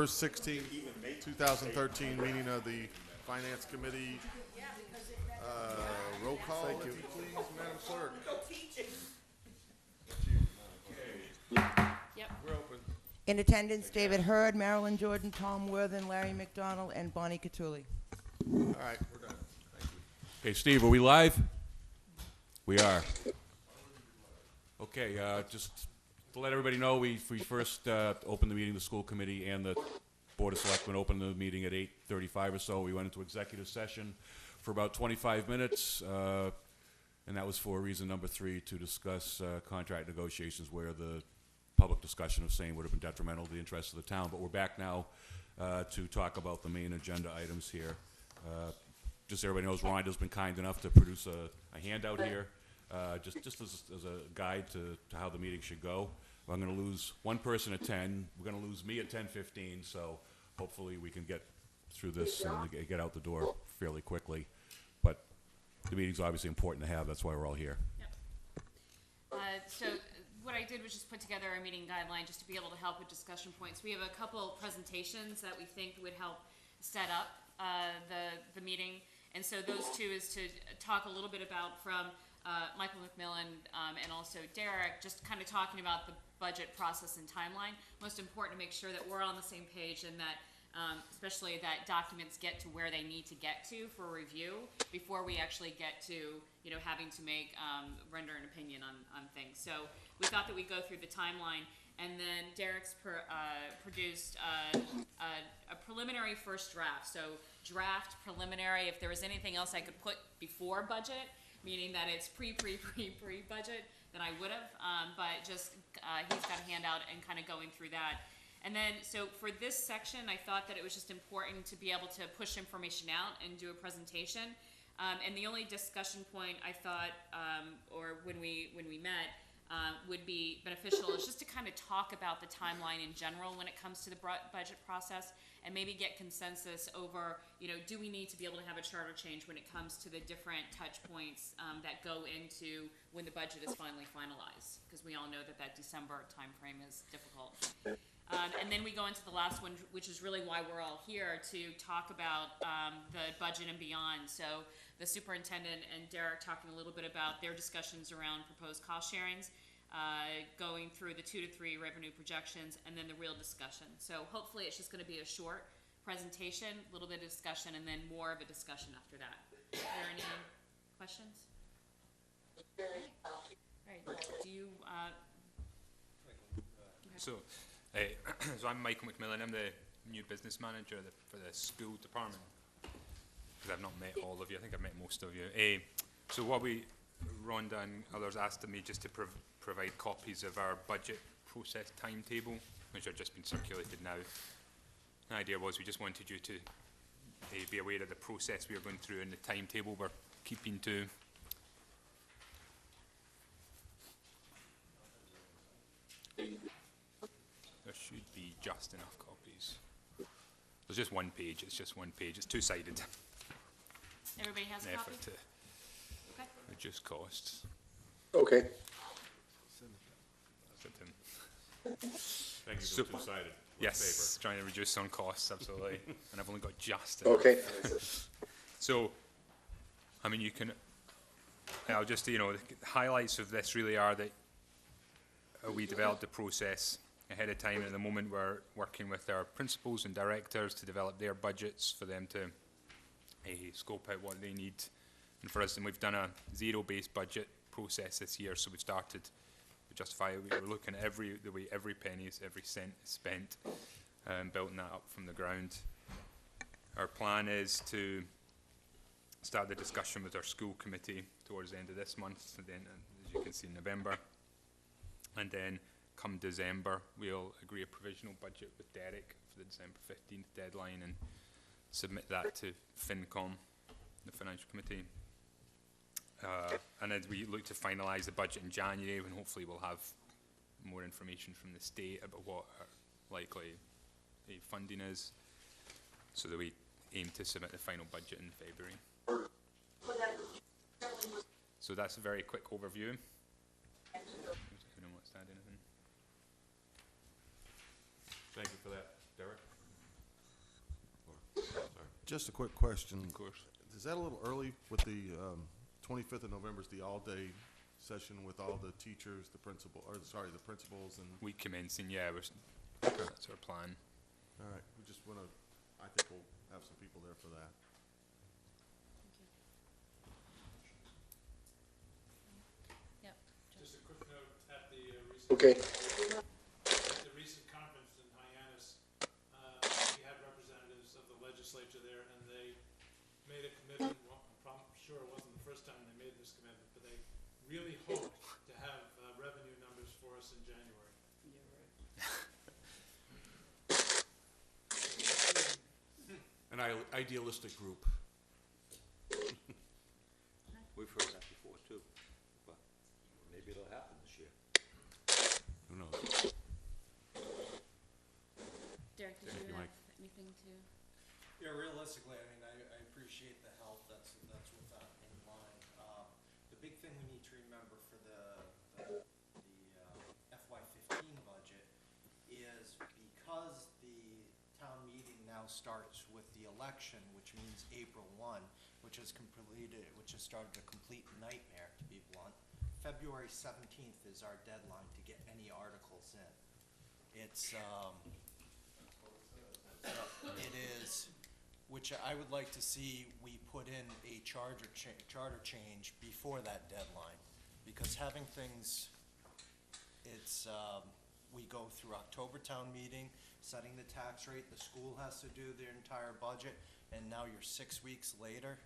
December 16, 2013 meeting of the Finance Committee. Roll call, if you please, Madam Clerk. Yep. We're open. In attendance, David Hurd, Marilyn Jordan, Tom Worthen, Larry McDonald, and Bonnie Catulli. All right, we're done. Thank you. Okay, Steve, are we live? We are. Okay, just to let everybody know, we first opened the meeting, the school committee and the Board of Selectmen opened the meeting at 8:35 or so. We went into executive session for about 25 minutes, and that was for reason number 3, to discuss contract negotiations where the public discussion of same would have been detrimental to the interests of the town. But we're back now to talk about the main agenda items here. Just so everybody knows, Rhonda's been kind enough to produce a handout here, just as a guide to how the meeting should go. I'm going to lose one person at 10. We're going to lose me at 10:15, so hopefully we can get through this and get out the door fairly quickly. But the meeting's obviously important to have. That's why we're all here. Yep. So what I did was just put together a meeting guideline just to be able to help with discussion points. We have a couple presentations that we think would help set up the meeting. And so those two is to talk a little bit about from Michael McMillan and also Derek, just kind of talking about the budget process and timeline. Most important to make sure that we're on the same page and that especially that documents get to where they need to get to for review before we actually get to, you know, having to make, render an opinion on things. So we thought that we'd go through the timeline, and then Derek's produced a preliminary first draft. So draft, preliminary, if there was anything else I could put before budget, meaning that it's pre-budget, then I would have, but just he's got a handout and kind of going through that. And then, so for this section, I thought that it was just important to be able to push information out and do a presentation. And the only discussion point I thought, or when we met, would be beneficial is just to kind of talk about the timeline in general when it comes to the budget process, and maybe get consensus over, you know, do we need to be able to have a charter change when it comes to the different touch points that go into when the budget is finally finalized, because we all know that that December timeframe is difficult. And then we go into the last one, which is really why we're all here, to talk about the budget and beyond. So the superintendent and Derek talking a little bit about their discussions around proposed cost sharings, going through the 2 to 3 revenue projections, and then the real discussion. So hopefully it's just going to be a short presentation, a little bit of discussion, and then more of a discussion after that. Are there any questions? All right. Do you... So I'm Michael McMillan. I'm the new business manager for the school department. Because I've not met all of you. I think I've met most of you. So what Rhonda and others asked of me just to provide copies of our budget process timetable, which have just been circulated now. The idea was we just wanted you to be aware of the process we are going through and the timetable we're keeping to. There should be just enough copies. There's just one page. It's just one page. It's two-sided. Everybody has a An copy? effort to Okay. reduce costs. Okay. That's it, Tim. Thank you for Super. two-sided. Yes, trying to reduce on costs, absolutely. And I've only got just enough. Okay. So, I mean, you can, I'll just, you know, the highlights of this really are that we developed the process ahead of time. At the moment, we're working with our principals and directors to develop their budgets for them to scope out what they need. And for us, and we've done a zero-based budget process this year, so we've started to justify it. We're looking at the way every penny is, every cent is spent, building that up from the ground. Our plan is to start the discussion with our school committee towards the end of this month, and then, as you can see, in November. And then, come December, we'll agree a provisional budget with Derek for the December 15th deadline and submit that to FinCom, the Financial Committee. And as we look to finalise the budget in January, when hopefully we'll have more information from the state about what our likely funding is, so that we aim to submit the final budget in February. So that's a very quick overview. Anyone wants to add anything? Thank you for that, Derek. Just a quick question. Of course. Is that a little early with the 25th of November is the all-day session with all the teachers, the principals and, Week commencing, yeah, okay, that's our plan. all right. We just want to, I think we'll have some people there for that. Yep. Just a quick note, at the recent conference in Hyannis, we had representatives of the legislature there, and they made a commitment. Well, I'm sure it wasn't the first time they made this commitment, but they really hoped to have revenue numbers for us in January. An idealistic group. We've heard that before too, but maybe it'll happen this year. Who knows? Derek, did Thank you you, have Mike. anything to? Yeah, realistically, I mean, I appreciate the help, that's with that in mind. The big thing we need to remember for the FY15 budget is because the town meeting now starts with the election, which means April 1, which has started a complete nightmare, to be blunt. February 17th is our deadline to get any articles in. It is, which I would like to see we put in a charter change before that deadline, because having things, we go through October town meeting, setting the tax rate, the school has to do their entire budget, and now you're 6 weeks later,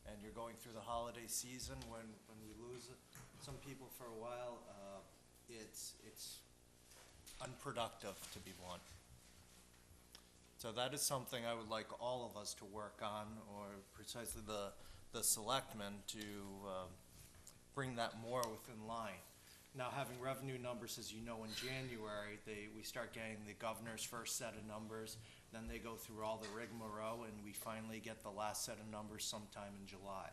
and you're going through the holiday season when we lose some people for a while, it's unproductive, to be blunt. So that is something I would like all of us to work on, or precisely the selectmen, to bring that more within line. Now, having revenue numbers, as you know, in January, we start getting the governor's first set of numbers, then they go through all the rigmarole, and we finally get the last set of numbers sometime in July.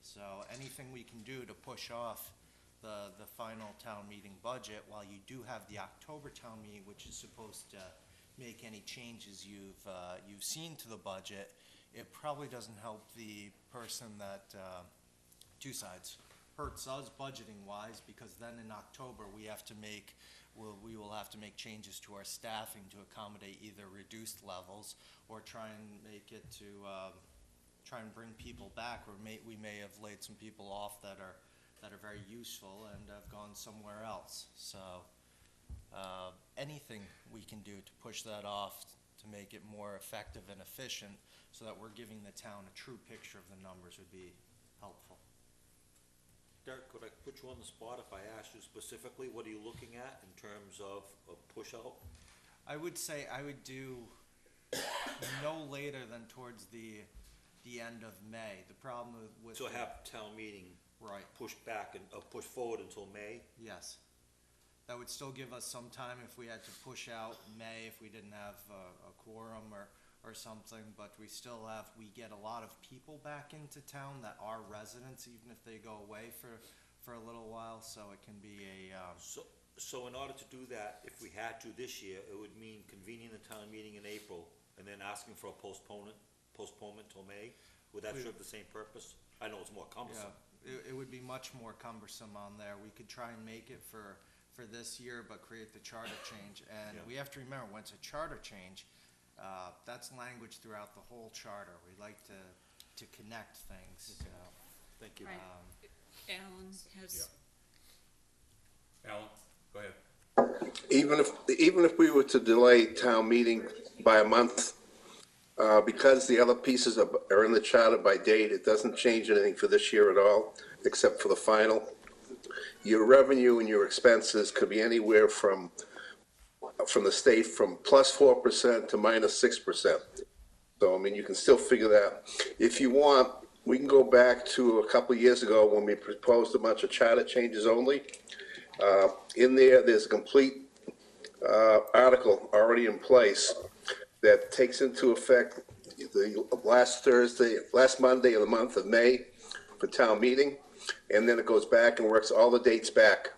So anything we can do to push off the final town meeting budget, while you do have the October town meeting, which is supposed to make any changes you've seen to the budget, it probably doesn't help the person that, two sides. Hurts us budgeting wise, because then in October we will have to make changes to our staffing to accommodate either reduced levels or try and make it to try and bring people back, or we may have laid some people off that are very useful and have gone somewhere else. So anything we can do to push that off to make it more effective and efficient, so that we're giving the town a true picture of the numbers, would be helpful. Derek, could I put you on the spot if I asked you specifically, what are you looking at in terms of a push out? I would say I would do no later than towards the end of May. The problem with So have town meeting right, push back and, push forward until May? yes. That would still give us some time if we had to push out May, if we didn't have a quorum or something, but we get a lot of people back into town that are residents, even if they go away for a little while, so it can be So in order to do that, if we had to this year, it would mean convening the town meeting in April and then asking for a postponement till May? Would that serve the same purpose? I know it's more cumbersome. Yeah, it would be much more cumbersome on there. We could try and make it for this year, but create the charter change. And Yeah. we have to remember, when it's a charter change, that's language throughout the whole charter. We like to connect things, so. Thank you. Right. Alan has. Yeah. Alan, go ahead. Even if we were to delay town meeting by a month, because the other pieces are in the charter by date, it doesn't change anything for this year at all, except for the final. Your revenue and your expenses could be anywhere from the state from +4% to -6%. So, I mean, you can still figure that. If you want, we can go back to a couple of years ago when we proposed a bunch of charter changes only. In there's a complete article already in place that takes into effect the last Monday of the month of May for town meeting, and then it goes back and works all the dates back.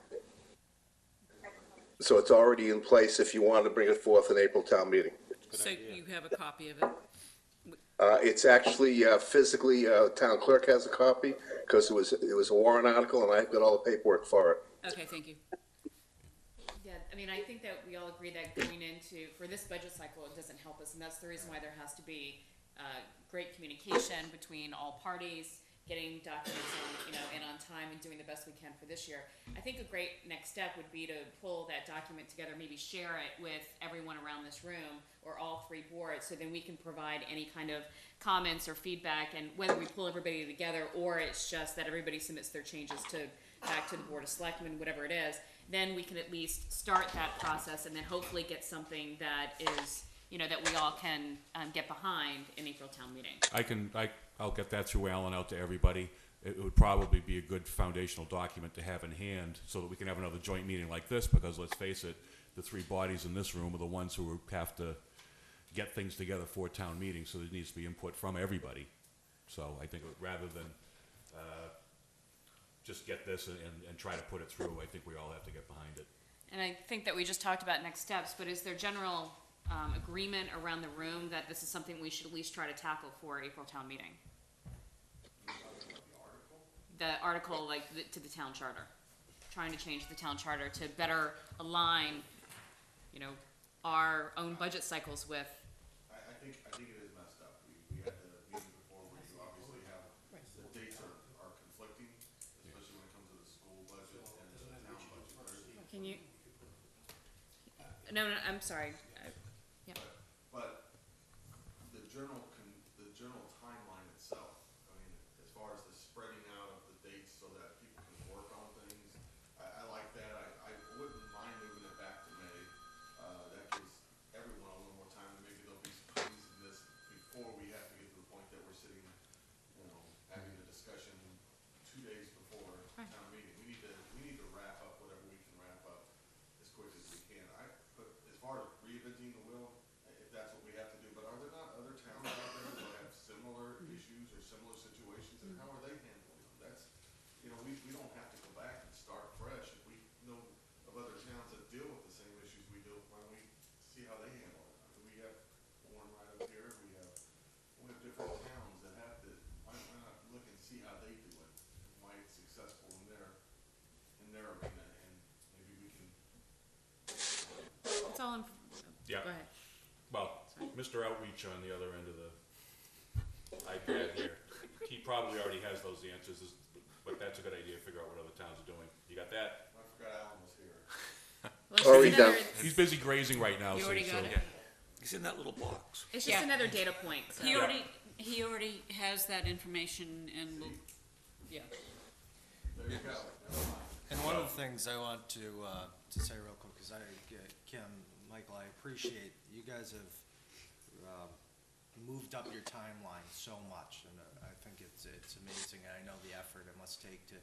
So it's already in place if you want to bring it forth in April town meeting. So you have a copy of it? It's actually physically, town clerk has a copy, because it was a warrant article, and I've got all the paperwork for it. Okay, thank you. Yeah, I mean, I think that we all agree that going into, for this budget cycle, it doesn't help us, and that's the reason why there has to be, great communication between all parties, getting documents on, in on time and doing the best we can for this year. I think a great next step would be to pull that document together, maybe share it with everyone around this room, or all three boards, so then we can provide any kind of comments or feedback, and whether we pull everybody together, or it's just that everybody submits their changes back to the Board of Selectmen, whatever it is, then we can at least start that process, and then hopefully get something that is, that we all can get behind in April town meeting. I'll get that through Alan out to everybody. It would probably be a good foundational document to have in hand so that we can have another joint meeting like this, because let's face it, the three bodies in this room are the ones who have to get things together for town meeting, so there needs to be input from everybody. So I think rather than just get this and try to put it through, I think we all have to get behind it. And I think that we just talked about next steps, but is there general agreement around the room that this is something we should at least try to tackle for April town meeting? The article, to the town charter. Trying to change the town charter to better align, our own budget cycles with. I think it is messed up. We had the meeting before where you obviously have, the dates are conflicting, especially when it comes to the school budget and the town budget. Can you? No, I'm sorry. Yeah. But the general timeline itself, I mean, as far as the spreading out of the dates so that people can work on things, I like that. I wouldn't mind moving it back to May. That gives everyone a little more time, and maybe there'll be some things in this before we have to get to the point that we're sitting, having a discussion 2 days before town meeting. We need to wrap up whatever we can wrap up as quick as we can. But as far as reinventing the wheel, if that's what we have to do, but are there not other towns out there that have similar issues or similar situations, and how are they handling them? That's, we don't have to go back and start fresh. If we know of other towns that deal with the same issues we do, why don't we see how they handle it? I mean, we have Warren right up here, we have different towns that have to, why not look and see how they do it, and why it's successful in their arena, and maybe we can. It's all in. Yeah. Go ahead. Well, Mr. Outreach on the other end of the iPad here, he probably already has those answers, but that's a good idea, figure out what other towns are doing. You got that? I forgot Alan was here. Well, Already done. He's busy grazing right now, You so. already got it? He's in that little box. It's just Yeah. another data point. So. He already has that information and will, yeah. There you go. Never mind. And one of the things I want to say real quick is Kim, Michael, I appreciate you guys have moved up your timeline so much, and I think it's amazing, and I know the effort it must take to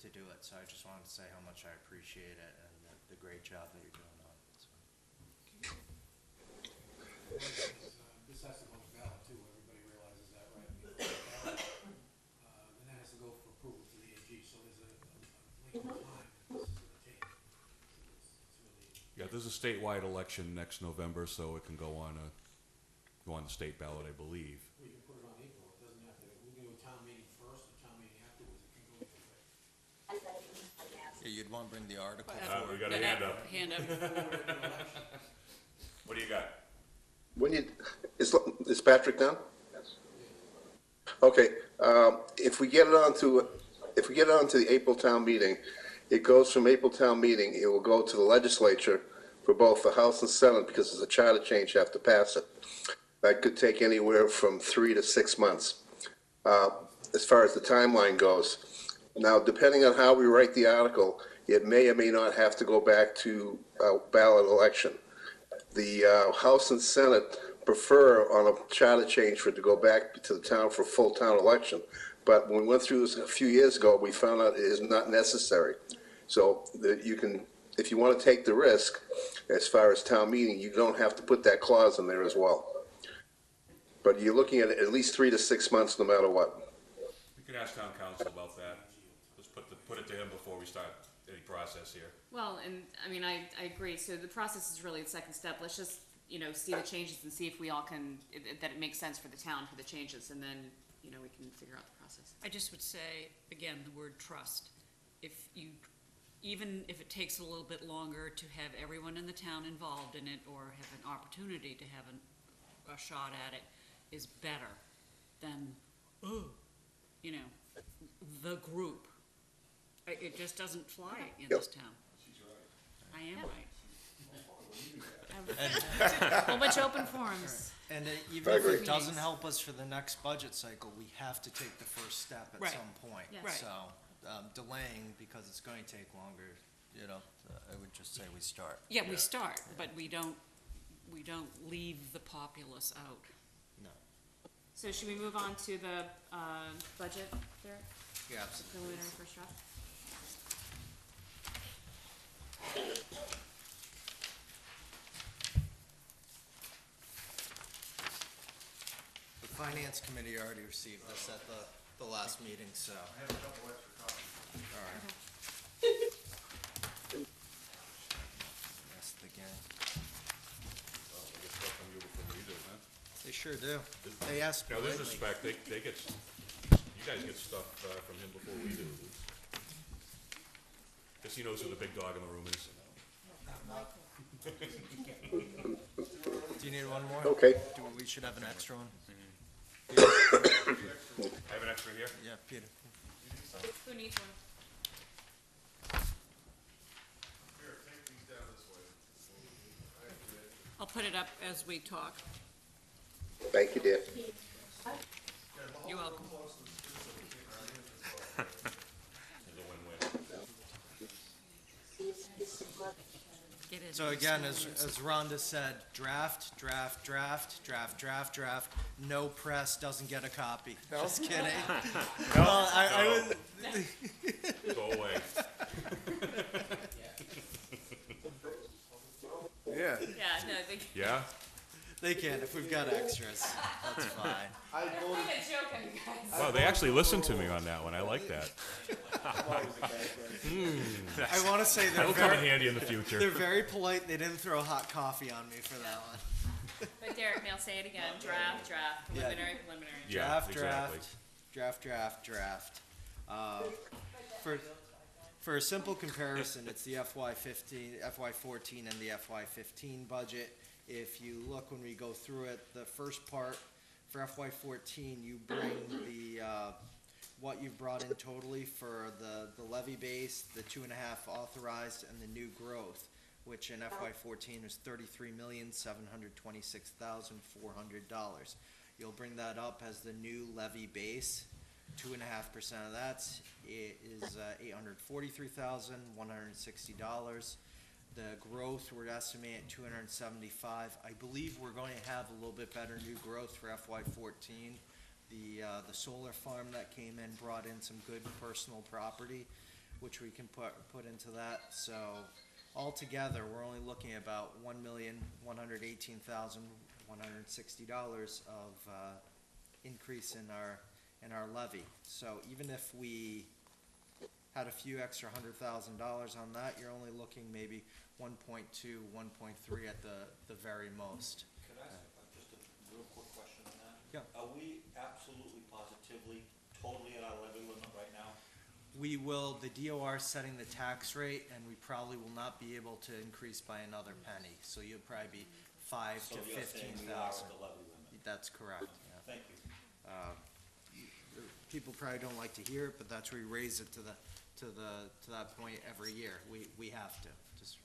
do it. So I just wanted to say how much I appreciate it and the great job that you're doing on it. So. This has to go to ballot too, everybody realizes that, right? Ballot, then that has to go for approval to the AG, so there's a length of time that this is gonna take. It's really. Yeah, there's a statewide election next November, so it can go on the state ballot, I believe. We can put it on April, it doesn't have to, we can do a town meeting first, a town meeting afterwards, it can go either way. Yeah, you'd want to bring the article We forward. got a hand up. Hand up. What do you got? Is Patrick done? Okay, if we get it onto the April town meeting, it goes from April town meeting, it will go to the legislature for both the House and Senate, because there's a charter change, you have to pass it. That could take anywhere from 3 to 6 months, as far as the timeline goes. Now, depending on how we write the article, it may or may not have to go back to a ballot election. The House and Senate prefer on a charter change for it to go back to the town for a full town election. But when we went through this a few years ago, we found out it is not necessary. So that you can, if you want to take the risk, as far as town meeting, you don't have to put that clause in there as well. But you're looking at least 3 to 6 months, no matter what. We can ask town council about that. Let's put it to him before we start any process here. Well, and I mean, I agree. So the process is really the second step. Let's just see the changes and see if we all can, that it makes sense for the town for the changes, and then, we can figure out the process. I just would say, again, the word trust. Even if it takes a little bit longer to have everyone in the town involved in it, or have an opportunity to have a shot at it, is better than, the group. It just doesn't fly in this town. I am right. A whole bunch of open forums. And even if it doesn't help us for the next budget cycle, we have to take the first step at Right. some point. Yes. Right. So, delaying because it's going to take longer, I would just say we start. Yeah, we start, but we don't leave the populace out. No. So should we move on to the budget there? Yeah, absolutely. Preliminary first draft? The finance committee already received this at the last meeting, so. I have a couple extra copies. All right. That's the gang. Oh, they get stuff from you before we do, huh? They sure do. They asked Now, there's politely. respect, they get, you guys get stuff from him before we do. Because he knows who the big dog in the room is. Do you need one more? Okay. We should have an extra one. I have an extra here. Yeah, Peter. Who needs one? Here, take these down this way. I'll put it up as we talk. Thank you, dear. You're welcome. There's a win-win. Get it. So again, as Rhonda said, draft. No press doesn't get a copy. Just kidding. Well, I would. Go away. Yeah. Yeah, no, they, Yeah? They can if we've got extras. That's fine. I'm joking, guys. Wow, they actually listened to me on that one. I like that. I want to say they're That'll come in very, handy in the future. they're very polite. They didn't throw hot coffee on me for that one. But Derek, may I say it again? Draft, preliminary. Yeah, Draft. exactly. For a simple comparison, it's the FY14 and the FY15 budget. If you look when we go through it, the first part for FY14, you bring the what you've brought in totally for the levy base, the 2.5 authorized, and the new growth, which in FY14 is $33,726,400. You'll bring that up as the new levy base. 2.5% of that is $843,160. The growth we're estimating at 275. I believe we're going to have a little bit better new growth for FY14. The solar farm that came in brought in some good personal property, which we can put into that. So altogether, we're only looking at about $1,118,160 of increase in our levy. So even if we had a few extra $100,000 on that, you're only looking maybe 1.2, 1.3 at the very most. Can I ask just a real quick question on that? Yeah. Are we absolutely positively totally at our levy limit right now? We will, the DOR is setting the tax rate, and we probably will not be able to increase by another penny. So you'll probably be 5 So to you're saying we are at 15,000. the levy limit? That's correct, yeah. Thank you. People probably don't like to hear it, but that's where we raise it to that point every year. We have to. Just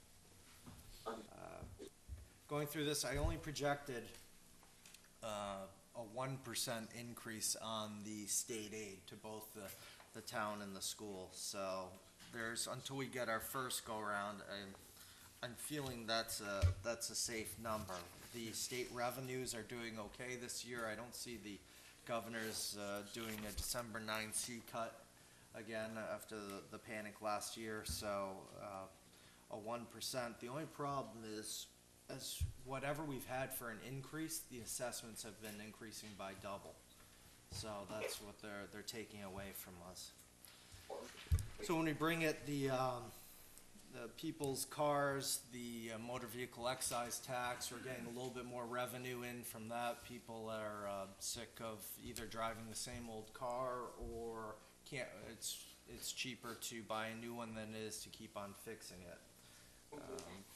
going through this, I only projected a 1% increase on the state aid to both the town and the school. So until we get our first go around, I'm feeling that's a safe number. The state revenues are doing okay this year. I don't see the governor's doing a December 9 C cut again after the panic last year. So a 1%. The only problem is, as whatever we've had for an increase, the assessments have been increasing by double. So that's what they're taking away from us. So when we bring it, the the people's cars, the motor vehicle excise tax, we're getting a little bit more revenue in from that. People are sick of either driving the same old car or can't, it's cheaper to buy a new one than it is to keep on fixing it.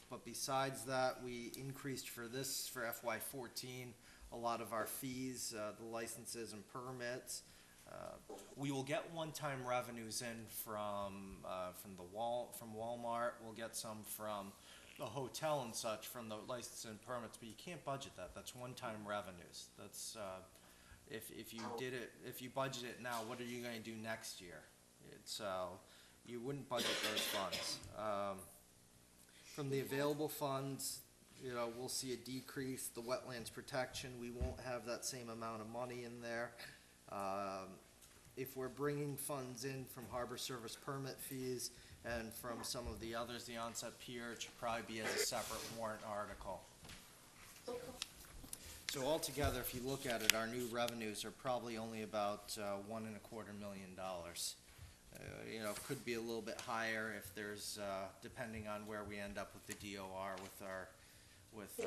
But besides that, we increased for FY14, a lot of our fees, the licenses and permits. We will get one-time revenues in from Walmart. We'll get some from the hotel and such from the licenses and permits, but you can't budget that. That's one-time revenues. That's if you budget it now, what are you going to do next year? You wouldn't budget those funds. From the available funds, we'll see a decrease. The wetlands protection, we won't have that same amount of money in there. If we're bringing funds in from harbor service permit fees and from some of the others, the onset pier, it should probably be as a separate warrant article. So altogether, if you look at it, our new revenues are probably only about $1.25 million. Could be a little bit higher if there's, depending on where we end up with the DOR with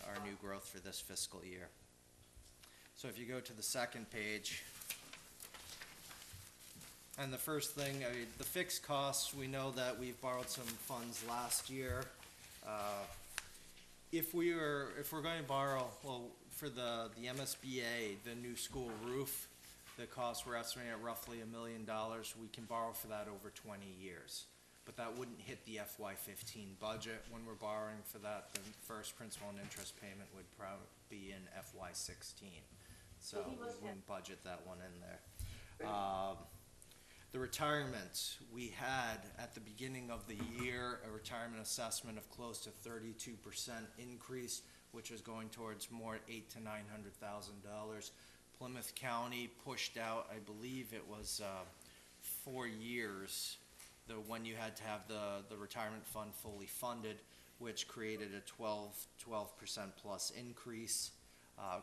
our new growth for this fiscal year. So if you go to the second page, and the first thing, the fixed costs, we know that we've borrowed some funds last year. If we're going to borrow, well, for the MSBA, the new school roof, the cost we're estimating at roughly $1 million. We can borrow for that over 20 years. But that wouldn't hit the FY15 budget. When we're borrowing for that, the first principal and interest payment would probably be in FY16. So we wouldn't budget that one in there. The retirement, we had at the beginning of the year a retirement assessment of close to 32% increase, which was going towards more $800,000 to $900,000. Plymouth County pushed out, I believe it was 4 years, when you had to have the retirement fund fully funded, which created a 12% plus increase.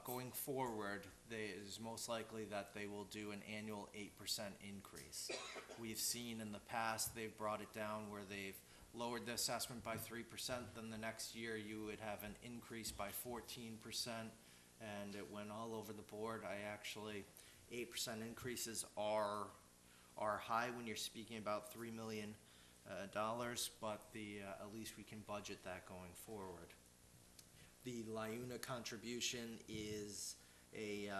Going forward, it is most likely that they will do an annual 8% increase. We've seen in the past they've brought it down where they've lowered the assessment by 3%, then the next year you would have an increase by 14%, and it went all over the board. 8% increases are high when you're speaking about $3 million, but at least we can budget that going forward. The LIUNA contribution is a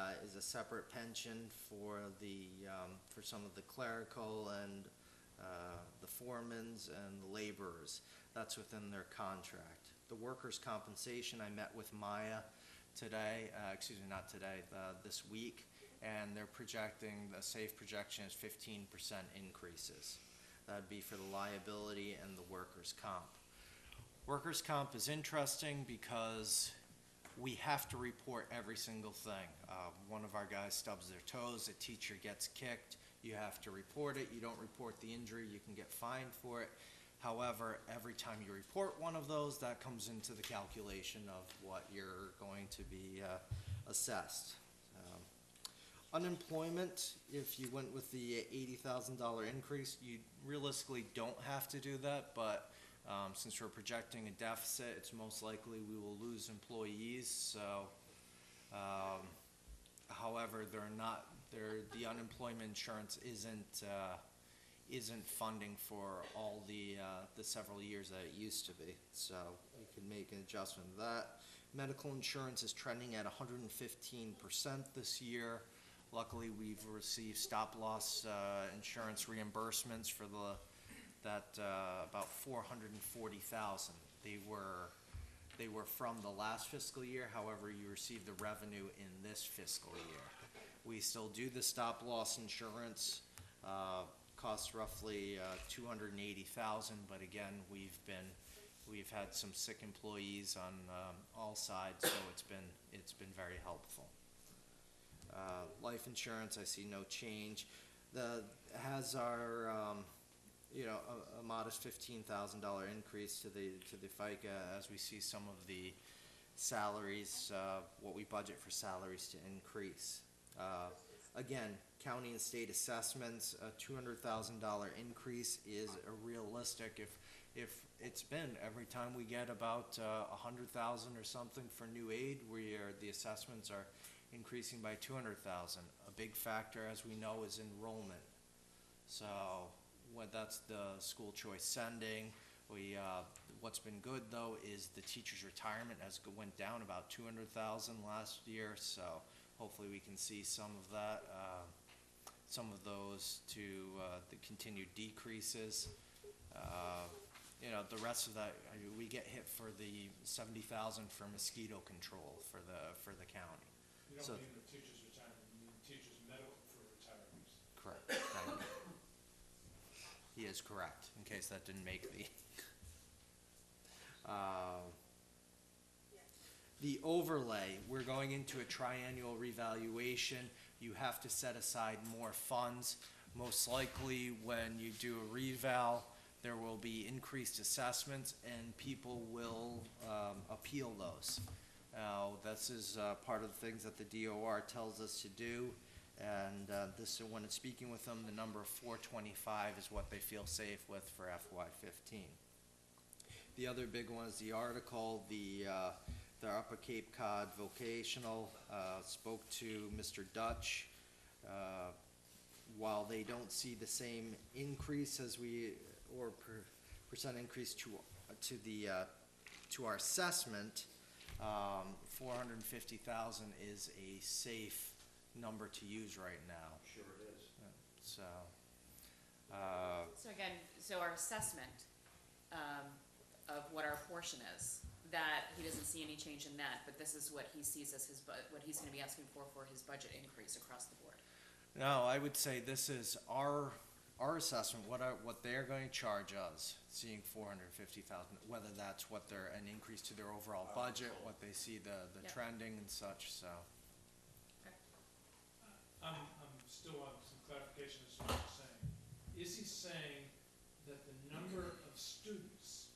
separate pension for some of the clerical and the foremans and the laborers. That's within their contract. The workers' compensation, I met with Maya today, this week, and they're projecting, the safe projection is 15% increases. That'd be for the liability and the workers' comp. Workers' comp is interesting because we have to report every single thing. One of our guys stubs their toes, a teacher gets kicked, you have to report it. You don't report the injury, you can get fined for it. However, every time you report one of those, that comes into the calculation of what you're going to be assessed. Unemployment, if you went with the $80,000 increase, you realistically don't have to do that, but since we're projecting a deficit, it's most likely we will lose employees. So, however, the unemployment insurance isn't funding for all the several years that it used to be. So we can make an adjustment to that. Medical insurance is trending at 115% this year. Luckily, we've received stop-loss insurance reimbursements for about 440,000. They were from the last fiscal year. However, you receive the revenue in this fiscal year. We still do the stop-loss insurance. Costs roughly 280,000. But again, we've had some sick employees on all sides, so it's been very helpful. Life insurance, I see no change. Has our a modest $15,000 increase to the FICA as we see some of the salaries, what we budget for salaries to increase. again, county and state assessments, a $200,000 increase is a realistic. If it's been every time we get about 100,000 or something for new aid, the assessments are increasing by 200,000. A big factor, as we know, is enrollment. So that's the school choice sending. What's been good though is the teacher's retirement went down about 200,000 last year. So hopefully we can see some of that, some of those to the continued decreases. The rest of that, we get hit for the 70,000 for mosquito control for the county. You So- don't mean the teacher's retirement, you mean teacher's medical for retirees. Correct. Thank you. He is correct, in case that didn't make the overlay, we're going into a triennial revaluation. You have to set aside more funds. Most likely, when you do a reval, there will be increased assessments and people will appeal those. Now, this is part of the things that the DOR tells us to do. And when it's speaking with them, the number of 425 is what they feel safe with for FY15. The other big one is the article, the Upper Cape Cod Vocational spoke to Mr. Dutch. While they don't see the same increase as percent increase to our assessment, 450,000 is a safe number to use right now. Sure it is. So, So again, our assessment, of what our portion is, that he doesn't see any change in that, but this is what he sees as what he's gonna be asking for his budget increase across the board. no, I would say this is our assessment, what they're going to charge us, seeing 450,000, whether that's what an increase to their overall budget, what they see the Yep. trending and such, so. I'm still on some clarification as to what you're saying. Is he saying that the number of students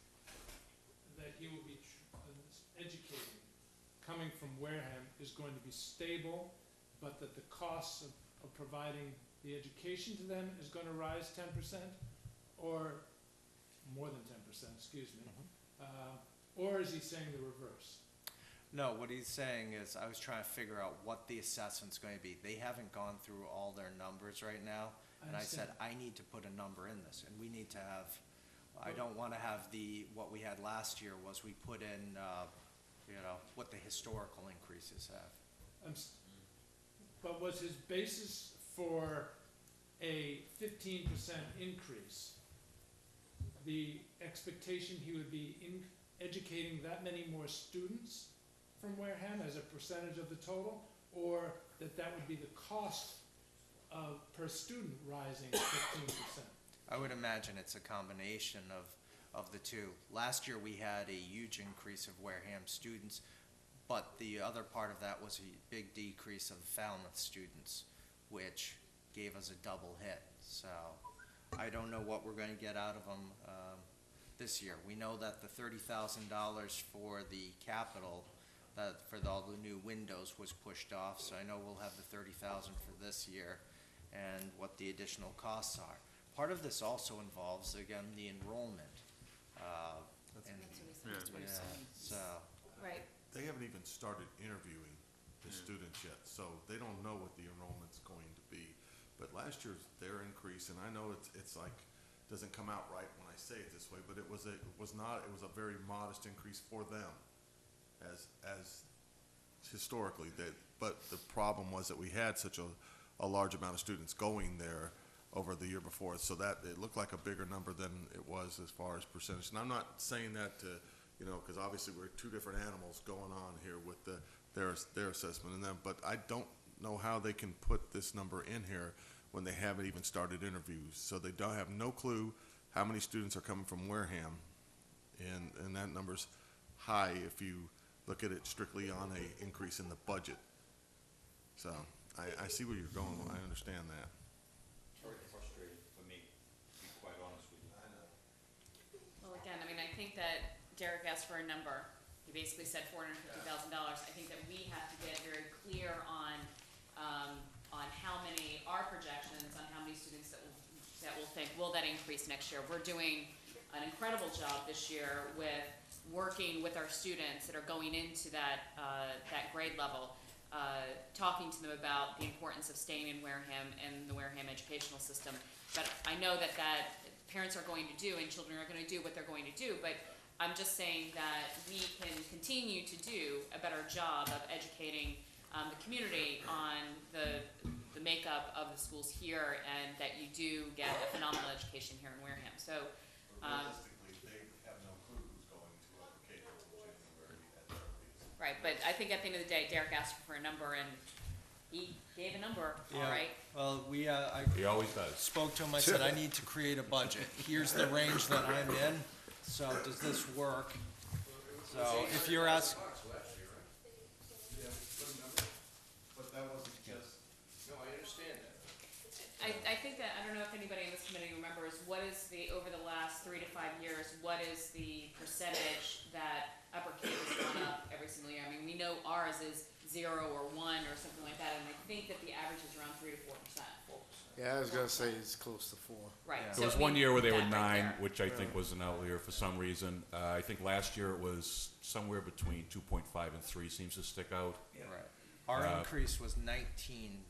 that he will be educating coming from Wareham is going to be stable, but that the costs of providing the education to them is going to rise 10%, or more than 10%, excuse me? Or is he saying the reverse? No, what he's saying is, I was trying to figure out what the assessment's going to be. They haven't gone through all their numbers right now, and I said, I need to put a number in this, and we need to have, I don't want to have what we had last year was we put in, what the historical increases have. But was his basis for a 15% increase the expectation he would be educating that many more students from Wareham as a percentage of the total, or that would be the cost per student rising 15%? I would imagine it's a combination of the two. Last year, we had a huge increase of Wareham students, but the other part of that was a big decrease of Falmouth students, which gave us a double hit. So I don't know what we're going to get out of them this year. We know that the $30,000 for the Capitol, all the new windows, was pushed off, so I know we'll have the $30,000 for this year and what the additional costs are. Part of this also involves, again, the enrollment. That's what he's saying. So, Right. They haven't even started interviewing the students yet, so they don't know what the enrollment's going to be. But last year's, their increase, and I know it's like, doesn't come out right when I say it this way, but it was a very modest increase for them, as historically, but the problem was that we had such a large amount of students going there over the year before, so that it looked like a bigger number than it was as far as percentage. And I'm not saying that to, because obviously we're two different animals going on here with their assessment and them, but I don't know how they can put this number in here when they haven't even started interviews. So they don't have no clue how many students are coming from Wareham, and that number's high if you look at it strictly on a increase in the budget. So I see where you're going. I understand that. It's very frustrating for me, to be quite honest with you. I know. Well, again, I think that Derek asked for a number. He basically said $450,000. I think that we have to get very clear on how many think, will that increase next year? We're doing an incredible job this year with working with our students that are going into that, that grade level, talking to them about the importance of staying in Wareham and the Wareham educational system. But I know that parents are going to do and children are going to do what they're going to do, but I'm just saying that we can continue to do a better job of educating the community on the makeup of the schools here, and that you do get a phenomenal education here in Wareham. So, Realistically, they have no clue who's going to Upper Cape in January at their meetings. right, but I think at the end of the day, Derek asked for a number and he gave a number, all Yeah. right? Well, I He always does. spoke to him, I said, I need to create a budget. Here's the range that I'm in, so does this work? So if you're asking, Yeah, but that wasn't just. No, I understand that. I think that, I don't know if anybody in this committee remembers, what is over the last 3 to 5 years, what is the percentage that Upper Cape has gone up every single year? I mean, we know ours is 0 or 1 or something like that, and I think that the average is around 3 to 4%. Yeah, I was gonna say it's close to 4. Right. Yeah. So There was I one mean, year where they were that right 9, there. which I think was an outlier for some reason. I think last year it was somewhere between 2.5 and 3 seems to stick out. right, our increase was 19%,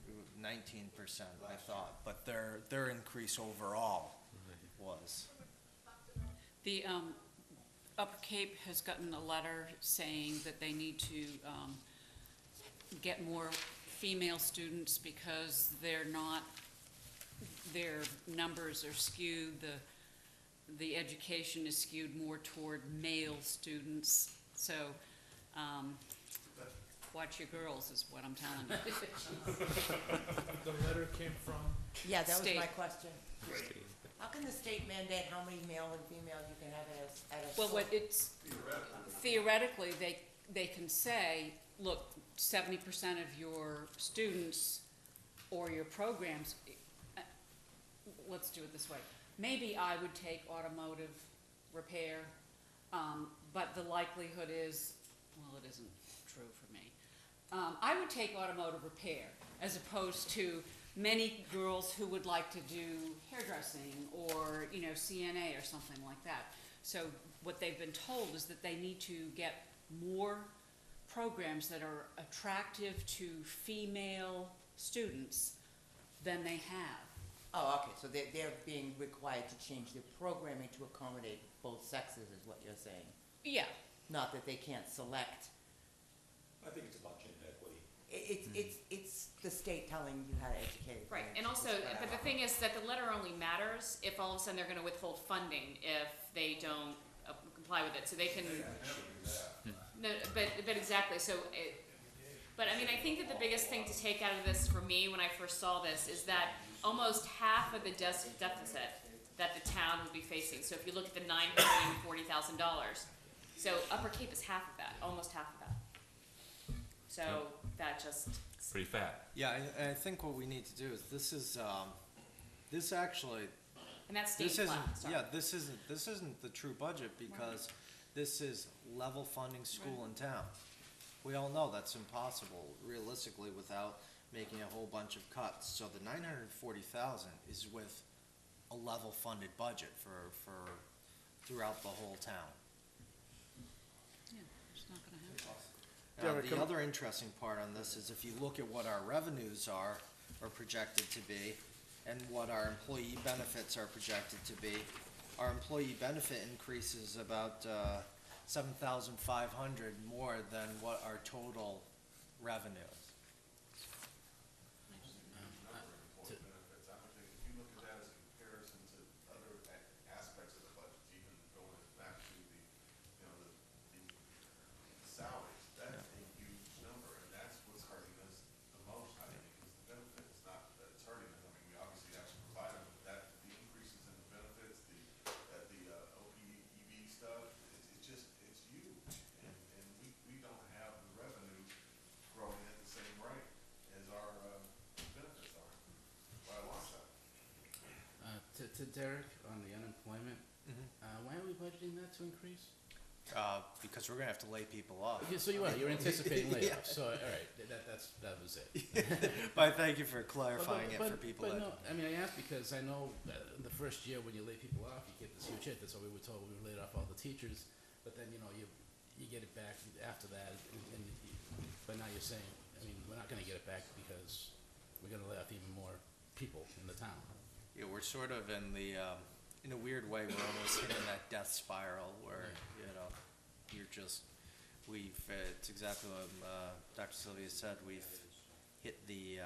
I thought, but their increase overall was. The Upper Cape has gotten a letter saying that they need to get more female students because their numbers are skewed, the education is skewed more toward male students, so, watch your girls is what I'm telling you. The letter came from, Yeah, that was my State. question. How can the state mandate how many male and female you can have at a Well, school? what it's, theoretically, they can say, look, 70% of your students or your programs, let's do it this way. Maybe I would take automotive repair, but the likelihood is, well, it isn't true for me. I would take automotive repair as opposed to many girls who would like to do hairdressing or, CNA or something like that. So what they've been told is that they need to get more programs that are attractive to female students than they have. Oh, okay, so they're being required to change their programming to accommodate both sexes, is what you're saying? Yeah, Not that they can't select. I think it's about gender equity. It's the state telling you how to educate. Right, and also, but the thing is that the letter only matters if all of a sudden they're gonna withhold funding if they don't comply with it, so they can. No, but exactly, so but I mean, I think that the biggest thing to take out of this for me when I first saw this is that almost half of the deficit that the town will be facing, so if you look at the $940,000, so Upper Cape is half of that, almost half of that. So that just. Pretty fat. Yeah, and I think what we need to do is, this actually, And that's staying this isn't, flat, sorry. yeah, this isn't the true budget because this is level funding school in town. We all know that's impossible realistically without making a whole bunch of cuts. So the 940,000 is with a level funded budget for throughout the whole town. yeah, it's not gonna happen. Derek, The other interesting part on this is if you look at what our revenues are projected to be, and what our employee benefits are projected to be, our employee benefit increase is about 7,500 more than what our total revenue is. Benefits, I would think, if you look at that as a comparison to other aspects of the budget, even going back to the salaries, that's a huge number, and that's what's hurting us the most, I think, is the benefits, not that it's hurting us. I mean, we obviously have to provide them, but the increases in the benefits, the OPEB stuff, it's huge, and we don't have the revenue growing at the same rate as our benefits are, by a long shot. To Derek, on the unemployment, why are we budgeting that to increase? because we're gonna have to lay people off. Yeah, so you're anticipating Yeah. layoffs, so, all right, that was it. But thank you for clarifying it for people But that. no, I mean, I asked because I know the first year when you lay people off, you get this huge hit. That's what we were told. We laid off all the teachers, but then, you get it back after that, but now you're saying, I mean, we're not gonna get it back because we're gonna lay off even more people in the town. Yeah, we're sort of in the, in a weird way, we're almost hitting that death spiral where, it's exactly what Dr. Sylvia said, we've hit the,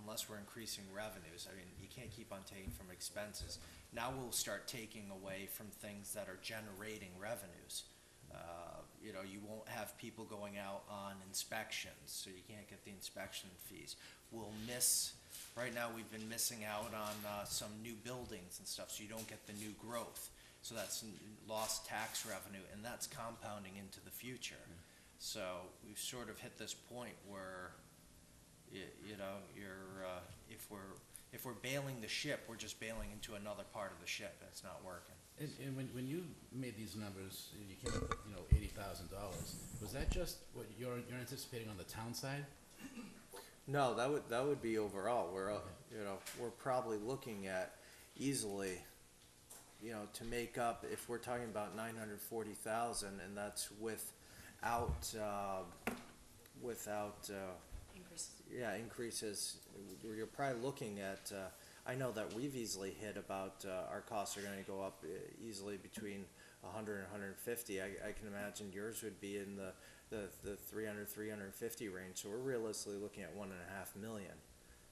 unless we're increasing revenues, I mean, you can't keep on taking from expenses. Now we'll start taking away from things that are generating revenues. You won't have people going out on inspections, so you can't get the inspection fees. Right now we've been missing out on some new buildings and stuff, so you don't get the new growth. So that's lost tax revenue, and that's compounding into the future. So we've sort of hit this point where, if we're bailing the ship, we're just bailing into another part of the ship, and it's not working. And when you made these numbers, you came up with, $80,000, was that just what you're anticipating on the town side? No, that would be overall. We're probably looking at easily, to make up, if we're talking about 940,000, and that's without increases, you're probably looking at, I know that we've easily hit about, our costs are gonna go up easily between 100 and 150. I can imagine yours would be in the 300, 350 range, so we're realistically looking at 1.5 million.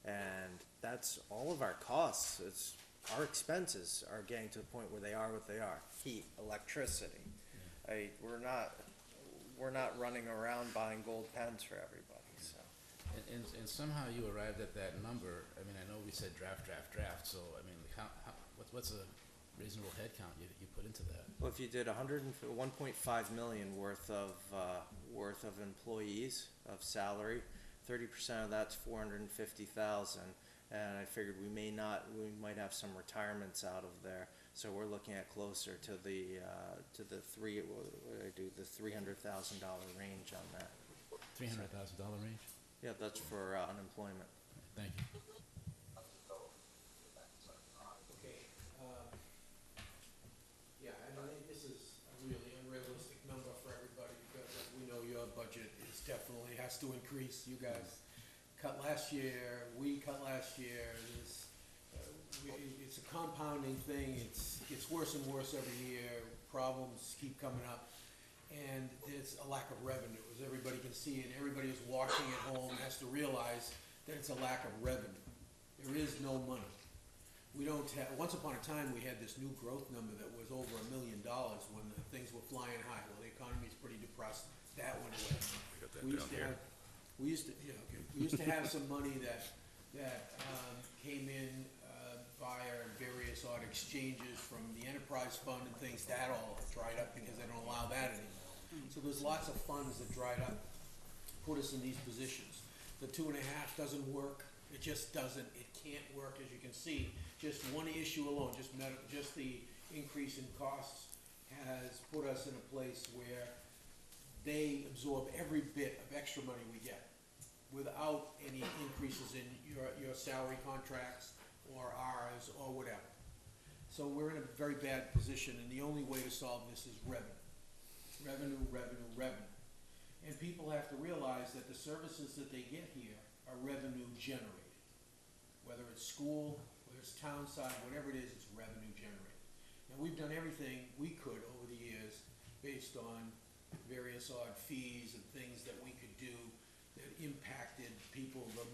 And that's all of our costs. Our expenses are getting to the point where they are what they are. Heat, electricity. We're not running around buying gold pens for everybody, so. And somehow you arrived at that number. I mean, I know we said draft, so, I mean, what's a reasonable head count you put into that? Well, if you did 1.5 million worth of employees, of salary, 30% of that's 450,000. And I figured we might have some retirements out of there. So we're looking at closer to the $300,000 range on that. $300,000 range? Yeah, that's for unemployment. Thank you. Okay, yeah, I think this is a really unrealistic number for everybody, because as we know, your budget is definitely has to increase. You guys cut last year, we cut last year, it's a compounding thing, it gets worse and worse every year, problems keep coming up, and there's a lack of revenue, as everybody can see, and everybody who's watching at home has to realize that it's a lack of revenue. There is no money. We don't have, once upon a time, we had this new growth number that was over $1 million when things were flying high. Well, the economy's pretty depressed, that went away. We used to have some money that came in via various odd exchanges from the enterprise fund and things. That all dried up because they don't allow that anymore. So there's lots of funds that dried up, put us in these positions. The 2.5 doesn't work. It just doesn't. It can't work, as you can see. Just one issue alone, just the increase in costs has put us in a place where they absorb every bit of extra money we get without any increases in your salary contracts or ours or whatever. So we're in a very bad position, and the only way to solve this is revenue. Revenue, revenue, revenue. And people have to realize that the services that they get here are revenue generated. Whether it's school, whether it's town side, whatever it is, it's revenue generated. Now, we've done everything we could over the years based on various odd fees and things that we could do that impacted people the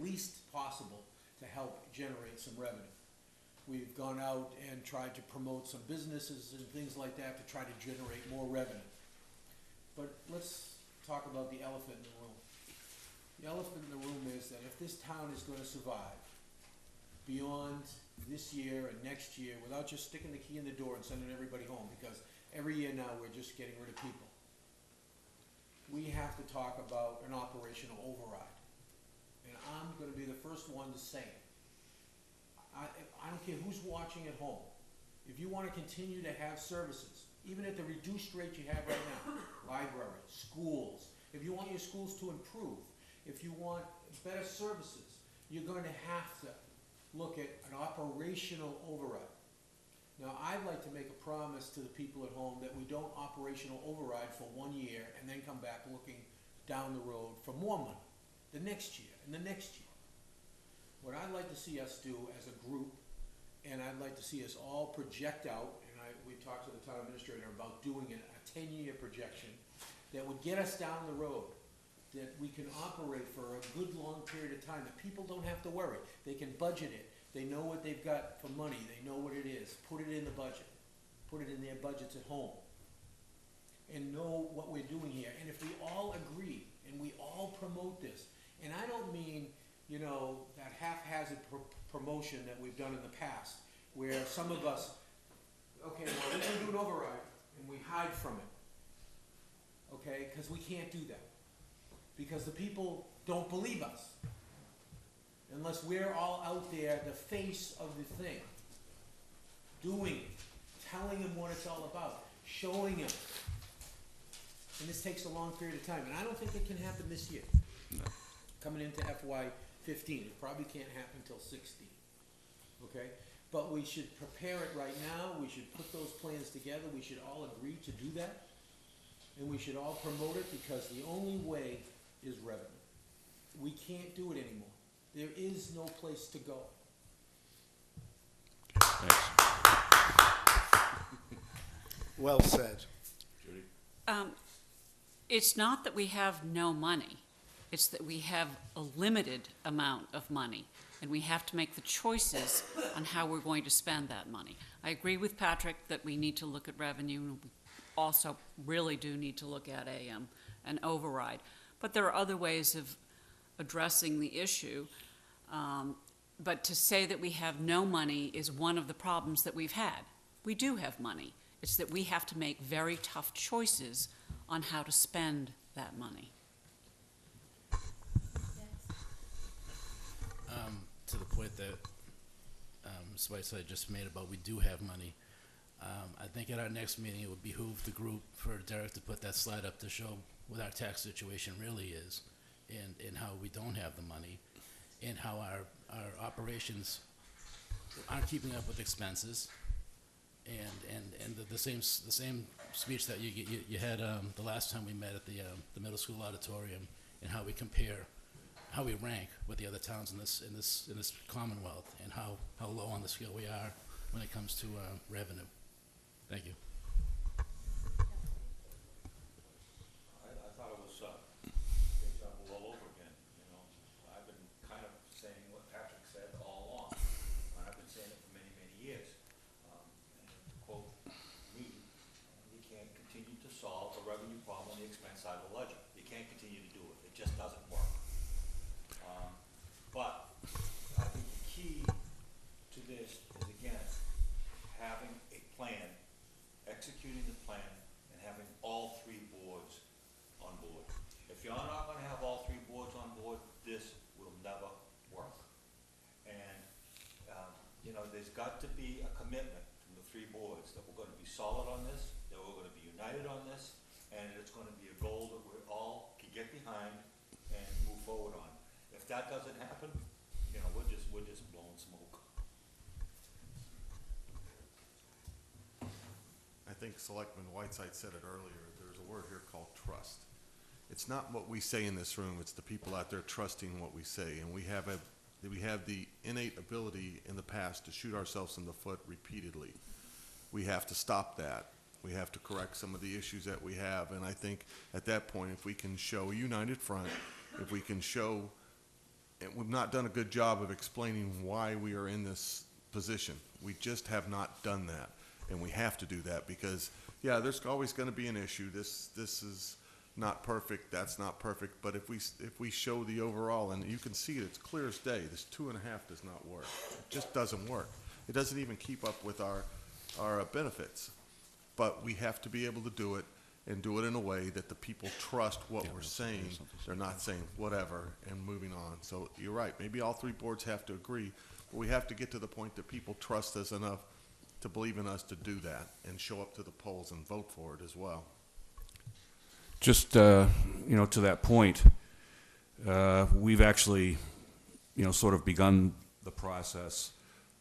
least possible to help generate some revenue. We've gone out and tried to promote some businesses and things like that to try to generate more revenue. But let's talk about the elephant in the room. The elephant in the room is that if this town is going to survive beyond this year and next year without just sticking the key in the door and sending everybody home, because every year now we're just getting rid of people, we have to talk about an operational override. And I'm going to be the first one to say it. I don't care who's watching at home. If you want to continue to have services even at the reduced rate you have right now, libraries, schools, if you want your schools to improve, if you want better services, you're going to have to look at an operational override. Now, I'd like to make a promise to the people at home that we don't operational override for 1 year and then come back looking down the road for more money, the next year and the next year. What I'd like to see us do as a group, and I'd like to see us all project out, and we talked to the town administrator about doing a 10-year projection that would get us down the road, that we can operate for a good long period of time, that people don't have to worry. They can budget it. They know what they've got for money. They know what it is. Put it in the budget. Put it in their budgets at home. And know what we're doing here. And if we all agree and we all promote this, and I don't mean, you know, that haphazard promotion that we've done in the past, where some of us, okay, well, we can do an override and we hide from it. Okay, because we can't do that. Because the people don't believe us. Unless we're all out there, the face of the thing, doing it, telling them what it's all about, showing them. And this takes a long period of time, and I don't think it can happen this year. No. Coming into FY15, it probably can't happen until 16, okay? But we should prepare it right now, we should put those plans together, we should all agree to do that, and we should all promote it, because the only way is revenue. We can't do it anymore. There is no place to go. Thanks. Well said. Judy? It's not that we have no money. It's that we have a limited amount of money, and we have to make the choices on how we're going to spend that money. I agree with Patrick that we need to look at revenue, and we also really do need to look at an override. But there are other ways of addressing the issue. But to say that we have no money is one of the problems that we've had. We do have money. It's that we have to make very tough choices on how to spend that money. To the point that Ms. Whiteside just made about we do have money, I think at our next meeting it would behoove the group for Derek to put that slide up to show what our tax situation really is, and how we don't have the money, and how our operations aren't keeping up with expenses, and the same speech that you had the last time we met at the middle school auditorium, and how we compare, how we rank with the other towns in this Commonwealth, and how low on the scale we are when it comes to revenue. Thank you. I thought it was deja vu all over again, you know. I've been kind of saying what Patrick said all along, and I've been saying it for many, many years. And to quote me, you can't continue to solve the revenue problem on the expense side of the ledger. You can't continue to do it. It just doesn't work. But I think the key to this is, again, having a plan, executing the plan, and having all three boards on board. If you're not gonna have all three boards on board, this will never work. And, you know, there's got to be a commitment from the three boards that we're gonna be solid on this, that we're gonna be united on this, and it's gonna be a goal that we all can get behind and move forward on. If that doesn't happen, you know, we're just blowing smoke. I think Selectman Whiteside said it earlier, there's a word here called trust. It's not what we say in this room, it's the people out there trusting what we say, and we have the innate ability in the past to shoot ourselves in the foot repeatedly. We have to stop that. We have to correct some of the issues that we have, and I think at that point, if we can show a united front, if we can show, and we've not done a good job of explaining why we are in this position. We just have not done that. And we have to do that because, yeah, there's always going to be an issue. This is not perfect. That's not perfect. But if we show the overall, and you can see it, it's clear as day. This 2.5 does not work. It just doesn't work. It doesn't even keep up with our benefits. But we have to be able to do it and do it in a way that the people trust what we're saying. They're not saying whatever and moving on. So you're right. Maybe all three boards have to agree, but we have to get to the point that people trust us enough to believe in us to do that and show up to the polls and vote for it as well. Just, you know, to that point, we've actually, you know, sort of begun the process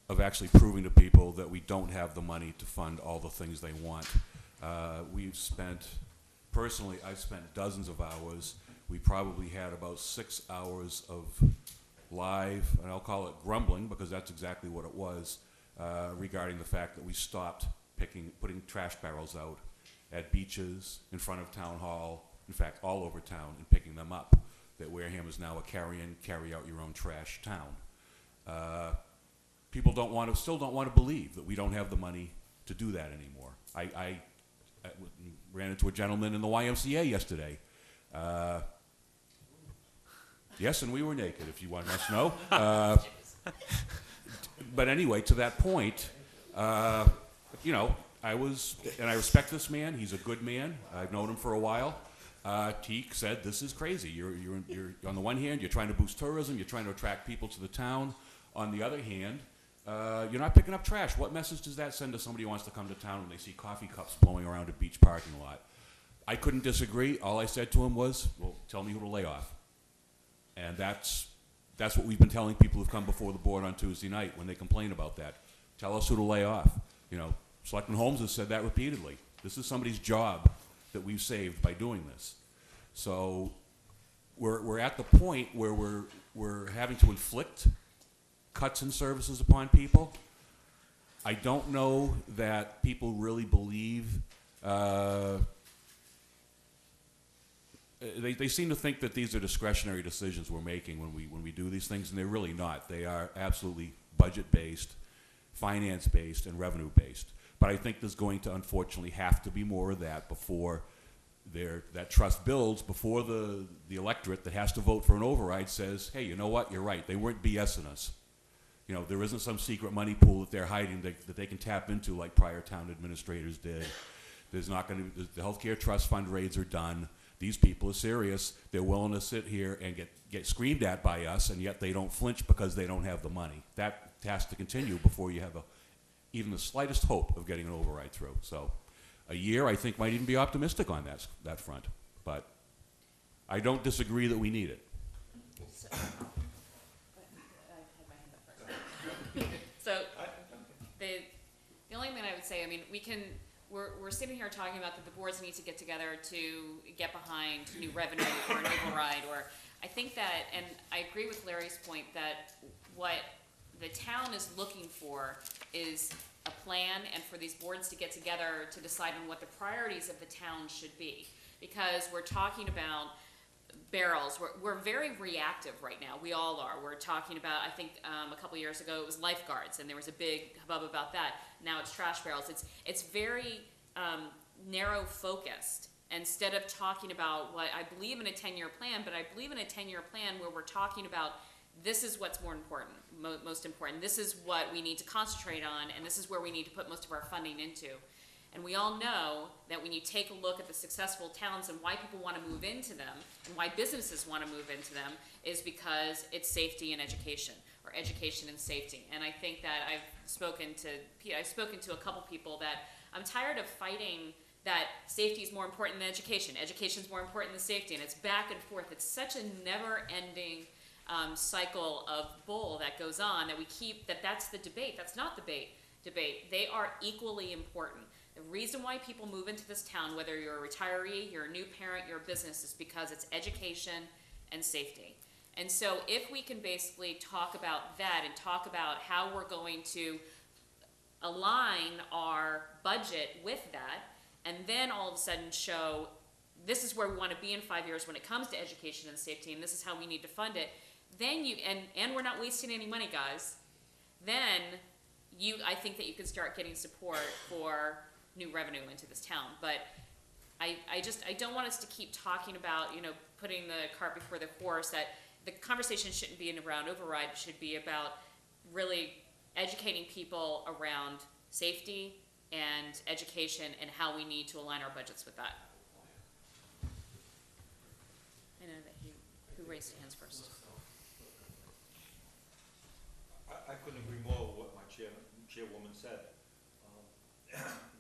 of actually proving to people that we don't have the money to fund all the things they want. We've spent, personally, I've spent dozens of hours. We probably had about 6 hours of live, and I'll call it grumbling because that's exactly what it was, regarding the fact that we stopped putting trash barrels out at beaches, in front of town hall, in fact, all over town, and picking them up. That Wareham is now a carry out your own trash town. People still don't want to believe that we don't have the money to do that anymore. I ran into a gentleman in the YMCA yesterday. Yes, and we were naked, if you want us to know. But anyway, to that point, you know, and I respect this man. He's a good man. I've known him for a while. He said, "This is crazy. You're on the one hand, you're trying to boost tourism. You're trying to attract people to the town. On the other hand, you're not picking up trash. What message does that send to somebody who wants to come to town when they see coffee cups blowing around a beach parking lot?" I couldn't disagree. All I said to him was, "Well, tell me who to lay off." And that's what we've been telling people who've come before the board on Tuesday night when they complain about that. Tell us who to lay off. You know, Selectman Holmes has said that repeatedly. This is somebody's job that we've saved by doing this. So we're at the point where we're having to inflict cuts in services upon people. I don't know that people really believe. They seem to think that these are discretionary decisions we're making when we do these things, and they're really not. They are absolutely budget-based, finance-based, and revenue-based. But I think there's going to unfortunately have to be more of that before that trust builds, before the electorate that has to vote for an override says, "Hey, you know what? You're right. They weren't BSing us. You know, there isn't some secret money pool that they're hiding that they can tap into like prior town administrators did. There's not going to the healthcare trust fund raids are done. These people are serious. They're willing to sit here and get screamed at by us, and yet they don't flinch because they don't have the money." That has to continue before you have even the slightest hope of getting an override through. So a year, I think, might even be optimistic on that front. But I don't disagree that we need it. So the only thing I would say, I mean, we're sitting here talking about that the boards need to get together to get behind new revenue or an override, or I think that, and I agree with Larry's point that what the town is looking for is a plan, and for these boards to get together to decide on what the priorities of the town should be. Because we're talking about barrels, we're very reactive right now. We all are. We're talking about, I think a couple years ago it was lifeguards, and there was a big hubbub about that. Now it's trash barrels. It's very narrow focused. Instead of talking about what I believe in a 10-year plan, but I believe in a 10-year plan where we're talking about this is what's more important, most important. This is what we need to concentrate on, and this is where we need to put most of our funding into. And we all know that when you take a look at the successful towns and why people want to move into them, and why businesses want to move into them, is because it's safety and education, or education and safety. And I think that I've spoken to a couple people that I'm tired of fighting that safety is more important than education. Education is more important than safety, and it's back and forth. It's such a never-ending cycle of bull that goes on that we keep, that's the debate. That's not the debate. They are equally important. The reason why people move into this town, whether you're a retiree, you're a new parent, you're a business, is because it's education and safety. And so if we can basically talk about that and talk about how we're going to align our budget with that, and then all of a sudden show this is where we want to be in 5 years when it comes to education and safety, and this is how we need to fund it, then and we're not wasting any money, guys, then I think that you can start getting support for new revenue into this town. But I don't want us to keep talking about, putting the cart before the horse, that the conversation shouldn't be around override. It should be about really educating people around safety and education and how we need to align our budgets with that. I know that who raised hands first? I couldn't agree more with what my chairwoman said.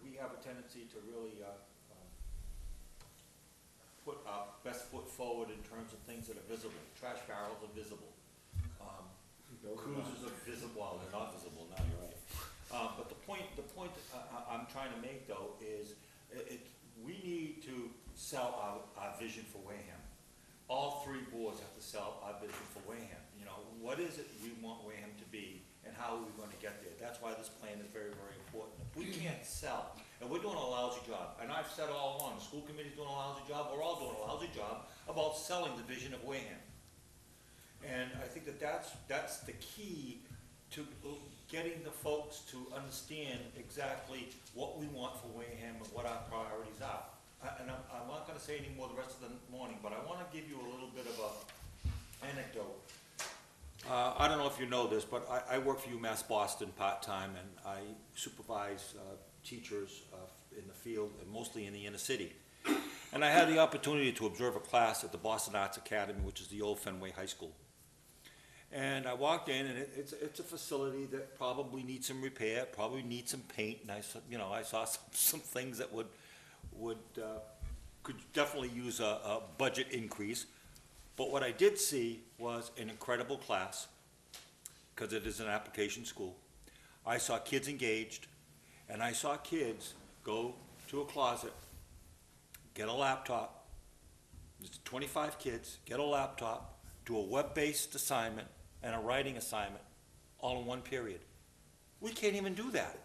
we have a tendency to really, put our best foot forward in terms of things that are visible. Trash barrels are visible. Cruisers are visible, well, they're not visible, now you're right. But the point I'm trying to make though is, we need to sell our vision for Wareham. All three boards have to sell our vision for Wareham. You know, what is it we want Wareham to be, and how are we gonna get there? That's why this plan is very, very important. If we can't sell, and we're doing a lousy job, and I've said all along, the school committee's doing a lousy job, we're all doing a lousy job about selling the vision of Wareham. And I think that's the key to getting the folks to understand exactly what we want for Wareham and what our priorities are. And I'm not gonna say any more the rest of the morning, but I wanna give you a little bit of a anecdote. I don't know if you know this, but I work for UMass Boston part-time, and I supervise teachers in the field, and mostly in the inner city. And I had the opportunity to observe a class at the Boston Arts Academy, which is the old Fenway High School. And I walked in, and it's a facility that probably needs some repair, probably needs some paint, and I saw some things that could definitely use a budget increase. But what I did see was an incredible class, because it is an application school. I saw kids engaged, and I saw kids go to a closet, get a laptop, there's 25 kids, get a laptop, do a web-based assignment and a writing assignment, all in one period. We can't even do that.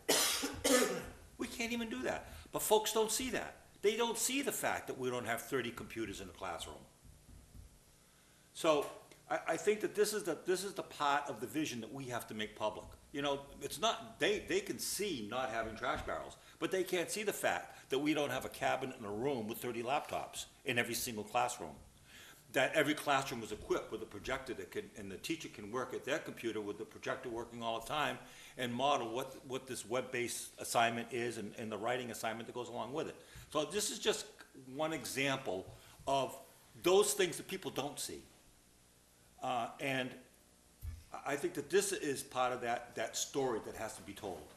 We can't even do that. But folks don't see that. They don't see the fact that we don't have 30 computers in the classroom. So I think that this is the part of the vision that we have to make public. You know, it's not, they can see not having trash barrels, but they can't see the fact that we don't have a cabinet in a room with 30 laptops in every single classroom. That every classroom is equipped with a projector and the teacher can work at their computer with the projector working all the time and model what this web-based assignment is and the writing assignment that goes along with it. So this is just one example of those things that people don't see. And I think that this is part of that story that has to be told.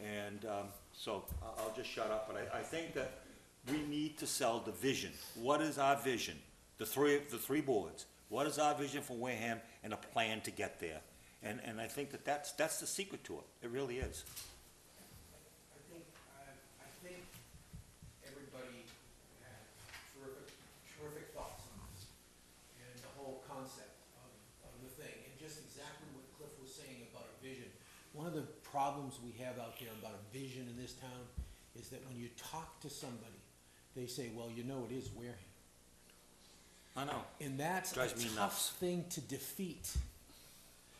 And so I'll just shut up, but I think that we need to sell the vision. What is our vision? The three boards. What is our vision for Wareham and a plan to get there? And I think that's the secret to it. It really is. I think everybody had terrific thoughts on this, and the whole concept of the thing, and just exactly what Cliff was saying about a vision. One of the problems we have out there about a vision in this town is that when you talk to somebody, they say, well, you know, it is Wareham. I know. And that's a Drives me tough nuts. thing to defeat.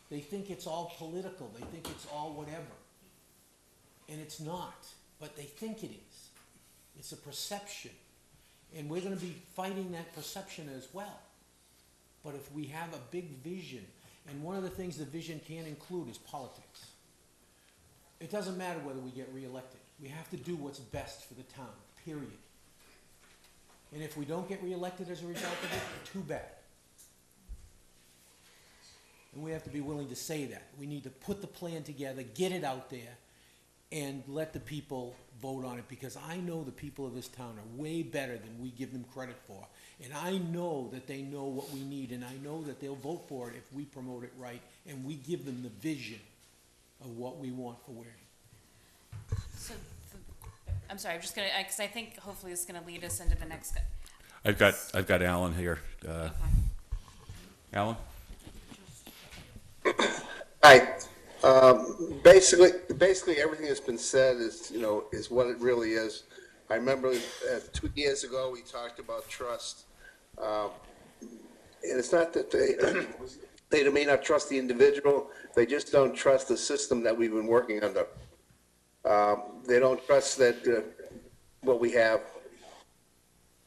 They think it's all political, they think it's all whatever. And it's not, but they think it is. It's a perception. And we're gonna be fighting that perception as well. But if we have a big vision, and one of the things the vision can include is politics. It doesn't matter whether we get reelected. We have to do what's best for the town, period. And if we don't get reelected as a result of it, too bad. And we have to be willing to say that. We need to put the plan together, get it out there, and let the people vote on it, because I know the people of this town are way better than we give them credit for. And I know that they know what we need, and I know that they'll vote for it if we promote it right and we give them the vision of what we want for Wareham. So, I'm sorry, I'm just gonna, because I think hopefully it's gonna lead us into the next. I've got Alan here. Okay. Alan? Hi. Basically, everything that's been said is what it really is. I remember 2 years ago, we talked about trust. And it's not that they may not trust the individual, they just don't trust the system that we've been working under. They don't trust that what we have.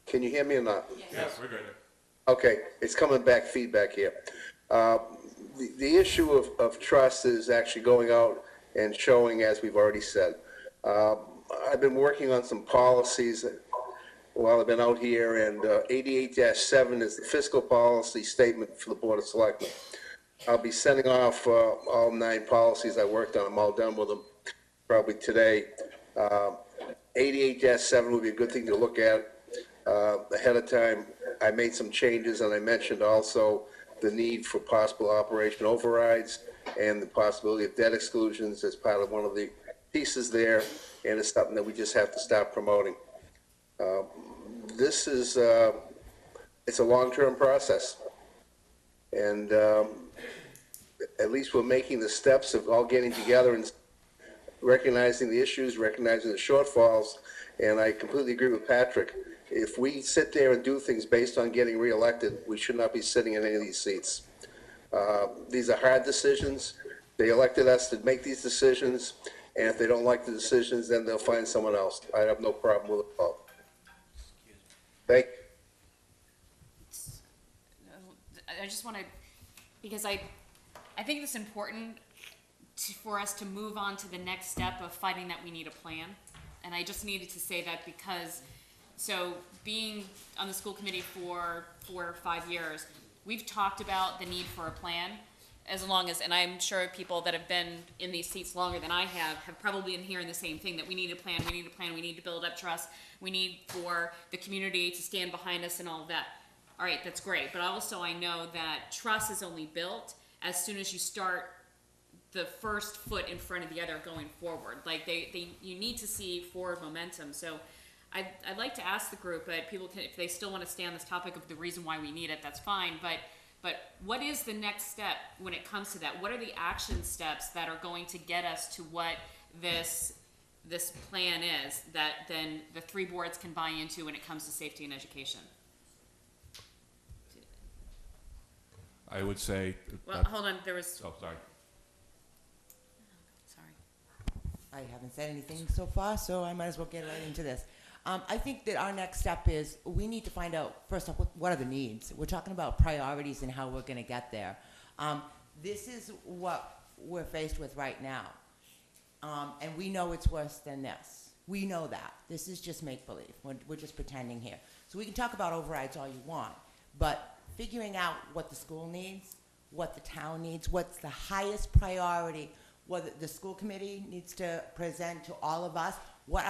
Can you hear me or not? Yes, we're good. Okay, it's coming back, feedback here. The issue of trust is actually going out and showing, as we've already said. I've been working on some policies while I've been out here, and 88-7 is the fiscal policy statement for the Board of Selectmen. I'll be sending off all 9 policies I worked on. I'm all done with them probably today. 88-7 would be a good thing to look at ahead of time. I made some changes, and I mentioned also the need for possible operation overrides and the possibility of debt exclusions as part of one of the pieces there, and it's something that we just have to start promoting. This is, it's a long-term process, and at least we're making the steps of all getting together and recognizing the issues, recognizing the shortfalls, and I completely agree with Patrick. If we sit there and do things based on getting reelected, we should not be sitting in any of these seats. These are hard decisions. They elected us to make these decisions, and if they don't like the decisions, then they'll find someone else. I have no problem with it all. Thank you. I just want to, because I think it's important for us to move on to the next step of fighting that we need a plan. And I just needed to say that because, so being on the school committee for 4 or 5 years, we've talked about the need for a plan as long as, and I'm sure people that have been in these seats longer than I have probably been hearing the same thing, that we need a plan, we need a plan, we need to build up trust, we need for the community to stand behind us and all of that. All right, that's great, but also I know that trust is only built as soon as you start the first foot in front of the other going forward. Like you need to see forward momentum. So I'd like to ask the group, but people can, if they still want to stay on this topic of the reason why we need it, that's fine. But what is the next step when it comes to that? What are the action steps that are going to get us to what this plan is that then the 3 boards can buy into when it comes to safety and education? I would say. Well, hold on, there was. Oh, sorry. I haven't said anything so far, so I might as well get right into this. I think that our next step is we need to find out, first off, what are the needs? We're talking about priorities and how we're going to get there. This is what we're faced with right now. And we know it's worse than this. We know that. This is just make-believe. We're just pretending here. So we can talk about overrides all you want, but figuring out what the school needs, what the town needs, what's the highest priority, what the school committee needs to present to all of us, what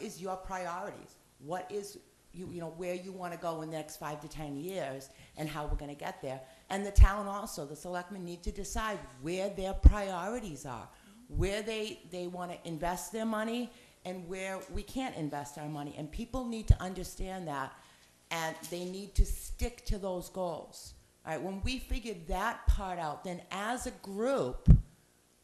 is your priorities? What is, you know, where you want to go in the next 5 to 10 years and how we're going to get there. And the town also, the selectmen need to decide where their priorities are, where they want to invest their money and where we can't invest our money. And people need to understand that, and they need to stick to those goals. All right, when we figured that part out, then as a group,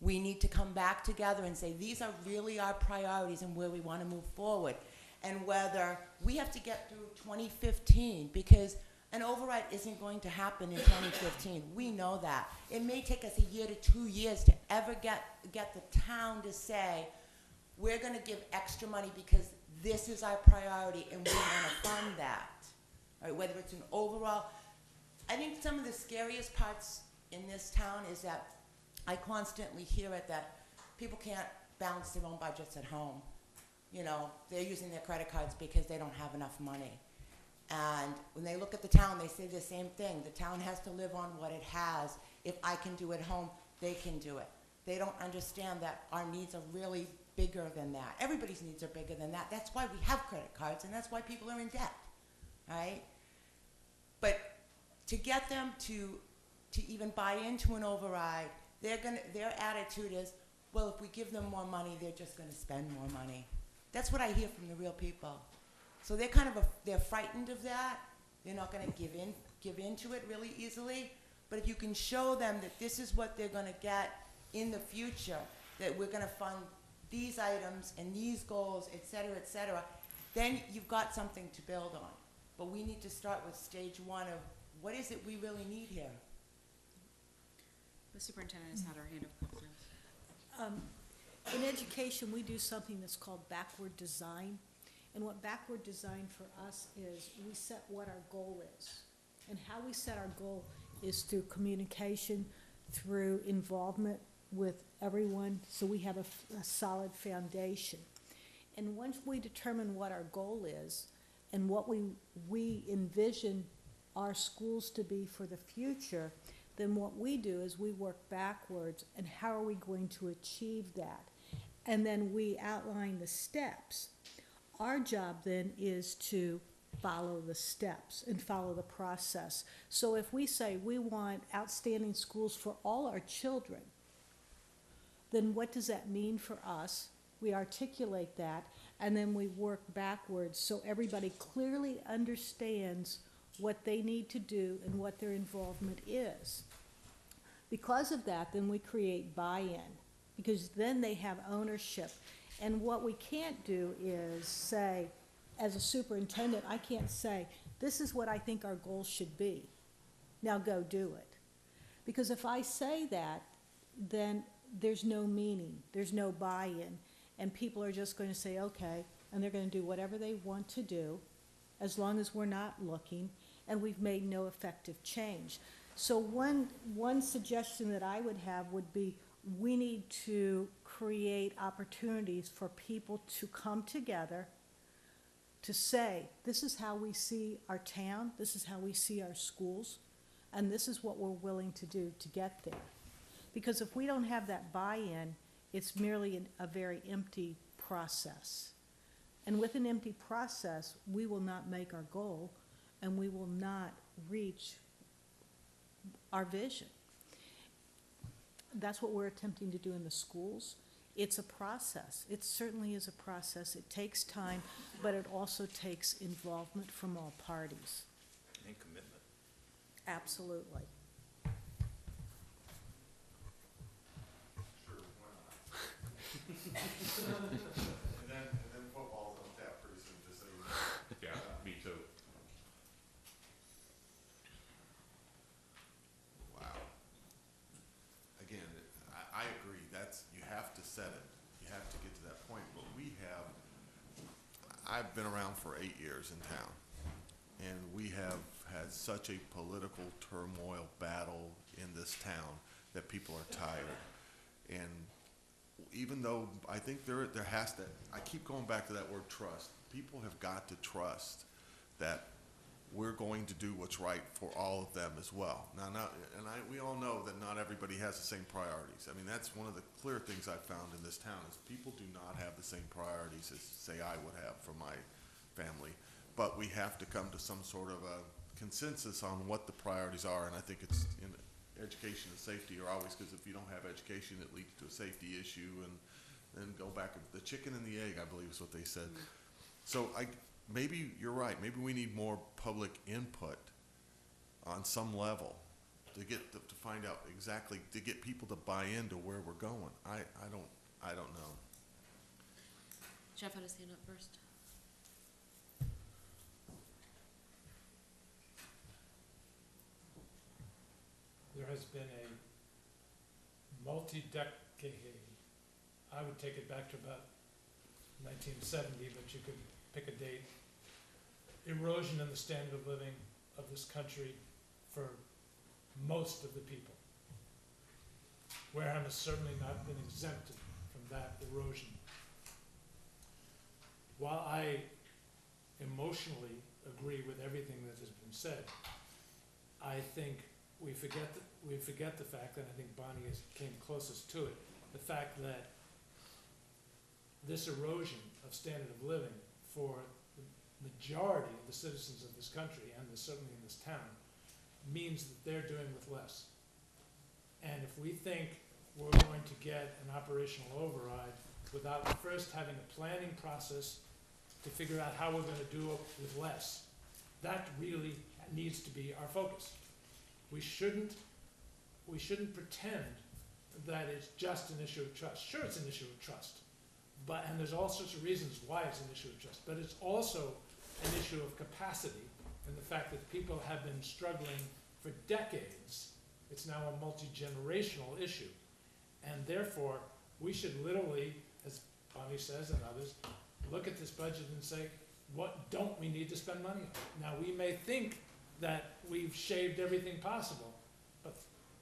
we need to come back together and say, these are really our priorities and where we want to move forward. And whether we have to get through 2015, because an override isn't going to happen in 2015. We know that. It may take us 1 year to 2 years to ever get the town to say, we're going to give extra money because this is our priority and we want to fund that. All right, whether it's an overall. I think some of the scariest parts in this town is that I constantly hear it that people can't balance their own budgets at home. You know, they're using their credit cards because they don't have enough money. And when they look at the town, they say the same thing. The town has to live on what it has. If I can do it at home, they can do it. They don't understand that our needs are really bigger than that. Everybody's needs are bigger than that. That's why we have credit cards, and that's why people are in debt, right? But to get them to even buy into an override, their attitude is, well, if we give them more money, they're just going to spend more money. That's what I hear from the real people. So they're kind of they're frightened of that. They're not going to give into it really easily. But if you can show them that this is what they're going to get in the future, that we're going to fund these items and these goals, et cetera, then you've got something to build on. But we need to start with stage 1 of what is it we really need here. The superintendent has had her hand up a couple times. In education, we do something that's called backward design. And what backward design for us is, we set what our goal is. And how we set our goal is through communication, through involvement with everyone, so we have a solid foundation. And once we determine what our goal is and what we envision our schools to be for the future, then what we do is we work backwards and how are we going to achieve that. and then we outline the steps. Our job then is to follow the steps and follow the process. So if we say we want outstanding schools for all our children, then what does that mean for us? We articulate that, and then we work backwards so everybody clearly understands what they need to do and what their involvement is. Because of that, then we create buy-in, because then they have ownership. And what we can't do is say, as a superintendent, I can't say, this is what I think our goals should be. Now go do it. Because if I say that, then there's no meaning, there's no buy-in, and people are just going to say, okay, and they're going to do whatever they want to do, as long as we're not looking, and we've made no effective change. So one suggestion that I would have would be, we need to create opportunities for people to come together to say, this is how we see our town, this is how we see our schools, and this is what we're willing to do to get there. Because if we don't have that buy-in, it's merely a very empty process. And with an empty process, we will not make our goal, and we will not reach our vision. That's what we're attempting to do in the schools. It's a process. It certainly is a process. It takes time, but it also takes involvement from all parties. And commitment. Absolutely. Sure, why not? And then football's on tap pretty soon, just so you know. Yeah, me too. Wow. Again, I agree, you have to set it, you have to get to that point, but I've been around for 8 years in town, and we have had such a political turmoil battle in this town that people are tired. And even though I think there has to, I keep going back to that word trust, people have got to trust that we're going to do what's right for all of them as well. Now, we all know that not everybody has the same priorities. I mean, that's one of the clear things I've found in this town is people do not have the same priorities as, say, I would have for my family. But we have to come to some sort of a consensus on what the priorities are, and I think it's in education and safety are always, because if you don't have education, it leads to a safety issue, and then go back to the chicken and the egg, I believe is what they said. So maybe you're right. Maybe we need more public input on some level to get to find out exactly, to get people to buy into where we're going. I don't know. Jeff had his hand up first. There has been a multi-decade, I would take it back to about 1970, but you could pick a date, erosion in the standard of living of this country for most of the people. Wareham has certainly not been exempted from that erosion. While I emotionally agree with everything that has been said, I think we forget the fact, and I think Bonnie came closest to it, the fact that this erosion of standard of living for the majority of the citizens of this country, and certainly in this town, means that they're doing with less. And if we think we're going to get an operational override without first having a planning process to figure out how we're going to do it with less, that really needs to be our focus. We shouldn't pretend that it's just an issue of trust. Sure, it's an issue of trust, and there's all sorts of reasons why it's an issue of trust, but it's also an issue of capacity, and the fact that people have been struggling for decades. It's now a multi-generational issue, and therefore we should literally, as Bonnie says and others, look at this budget and say, what don't we need to spend money on? Now, we may think that we've shaved everything possible, but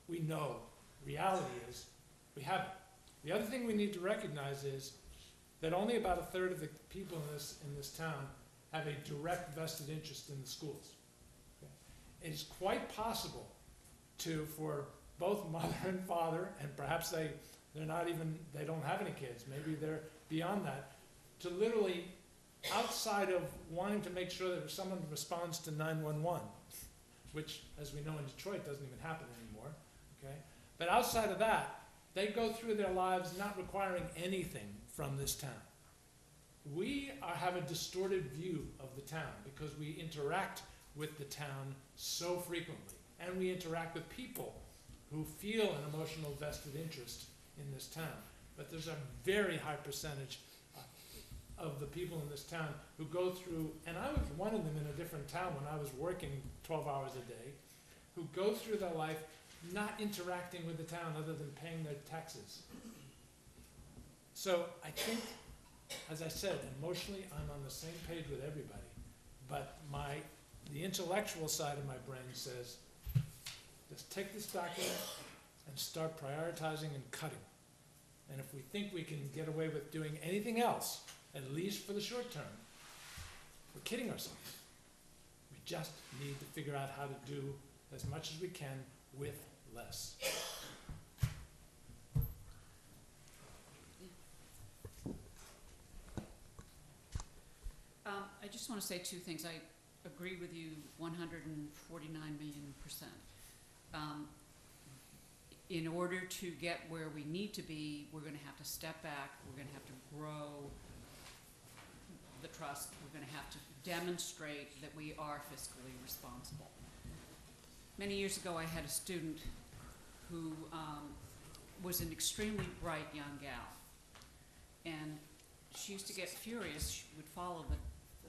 we know reality is we haven't. The other thing we need to recognize is that only about a third of the people in this town have a direct vested interest in the schools. Okay? It is quite possible for both mother and father, and perhaps they they're not even, they don't have any kids, maybe they're beyond that, to literally, outside of wanting to make sure that someone responds to 911, which, as we know in Detroit, doesn't even happen anymore, okay? But outside of that, they go through their lives not requiring anything from this town. We have a distorted view of the town because we interact with the town so frequently, and we interact with people who feel an emotional vested interest in this town. But there's a very high percentage of the people in this town who go through, and I was one of them in a different town when I was working 12 hours a day, who go through their life not interacting with the town other than paying their taxes. So I think, as I said, emotionally I'm on the same page with everybody, but the intellectual side of my brain says, just take this document and start prioritizing and cutting. And if we think we can get away with doing anything else, at least for the short term, we're kidding ourselves. We just need to figure out how to do as much as we can with less. I just want to say two things. I agree with you 149 million%. In order to get where we need to be, we're going to have to step back. We're going to have to grow the trust. We're going to have to demonstrate that we are fiscally responsible. Many years ago, I had a student who was an extremely bright young gal. And she used to get furious. She would follow the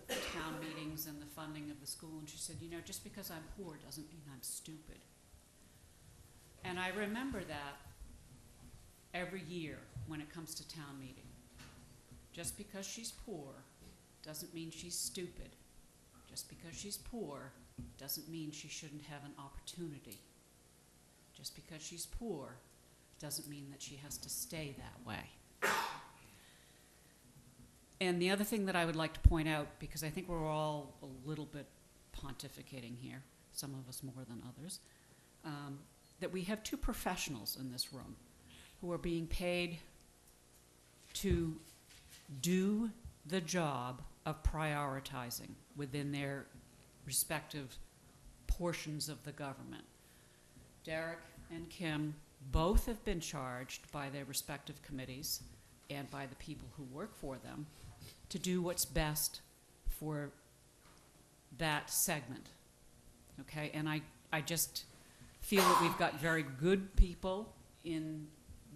town meetings and the funding of the school, and she said, you know, just because I'm poor doesn't mean I'm stupid. And I remember that every year when it comes to town meeting. Just because she's poor doesn't mean she's stupid. Just because she's poor doesn't mean she shouldn't have an opportunity. Just because she's poor doesn't mean that she has to stay that way. And the other thing that I would like to point out, because I think we're all a little bit pontificating here, some of us more than others, that we have two professionals in this room who are being paid to do the job of prioritizing within their respective portions of the government. Derek and Kim both have been charged by their respective committees and by the people who work for them to do what's best for that segment, okay? And I just feel that we've got very good people in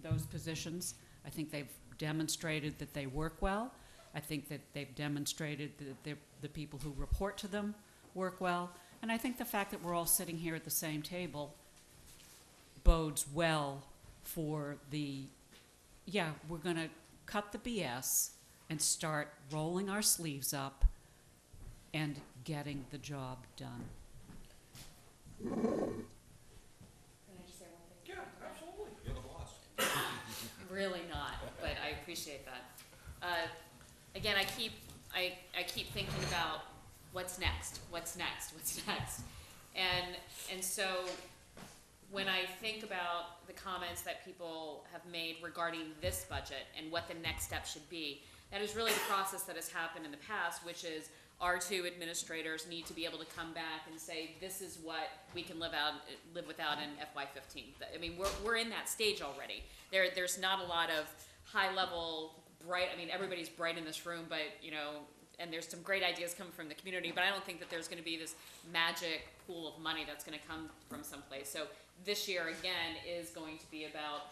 those positions. I think they've demonstrated that they work well. I think that they've demonstrated that the people who report to them work well. And I think the fact that we're all sitting here at the same table bodes well for we're gonna cut the BS and start rolling our sleeves up and getting the job done. Can I just say one thing? Yeah, absolutely. You're the boss. Really not, but I appreciate that. Again, I keep thinking about what's next, and so when I think about the comments that people have made regarding this budget and what the next step should be, that is really the process that has happened in the past, which is our two administrators need to be able to come back and say, this is what we can live without in FY15. I mean, we're in that stage already. There's not a lot of high level, bright, I mean, everybody's bright in this room, but, you know, and there's some great ideas coming from the community, but I don't think that there's gonna be this magic pool of money that's gonna come from someplace. So this year, again, is going to be about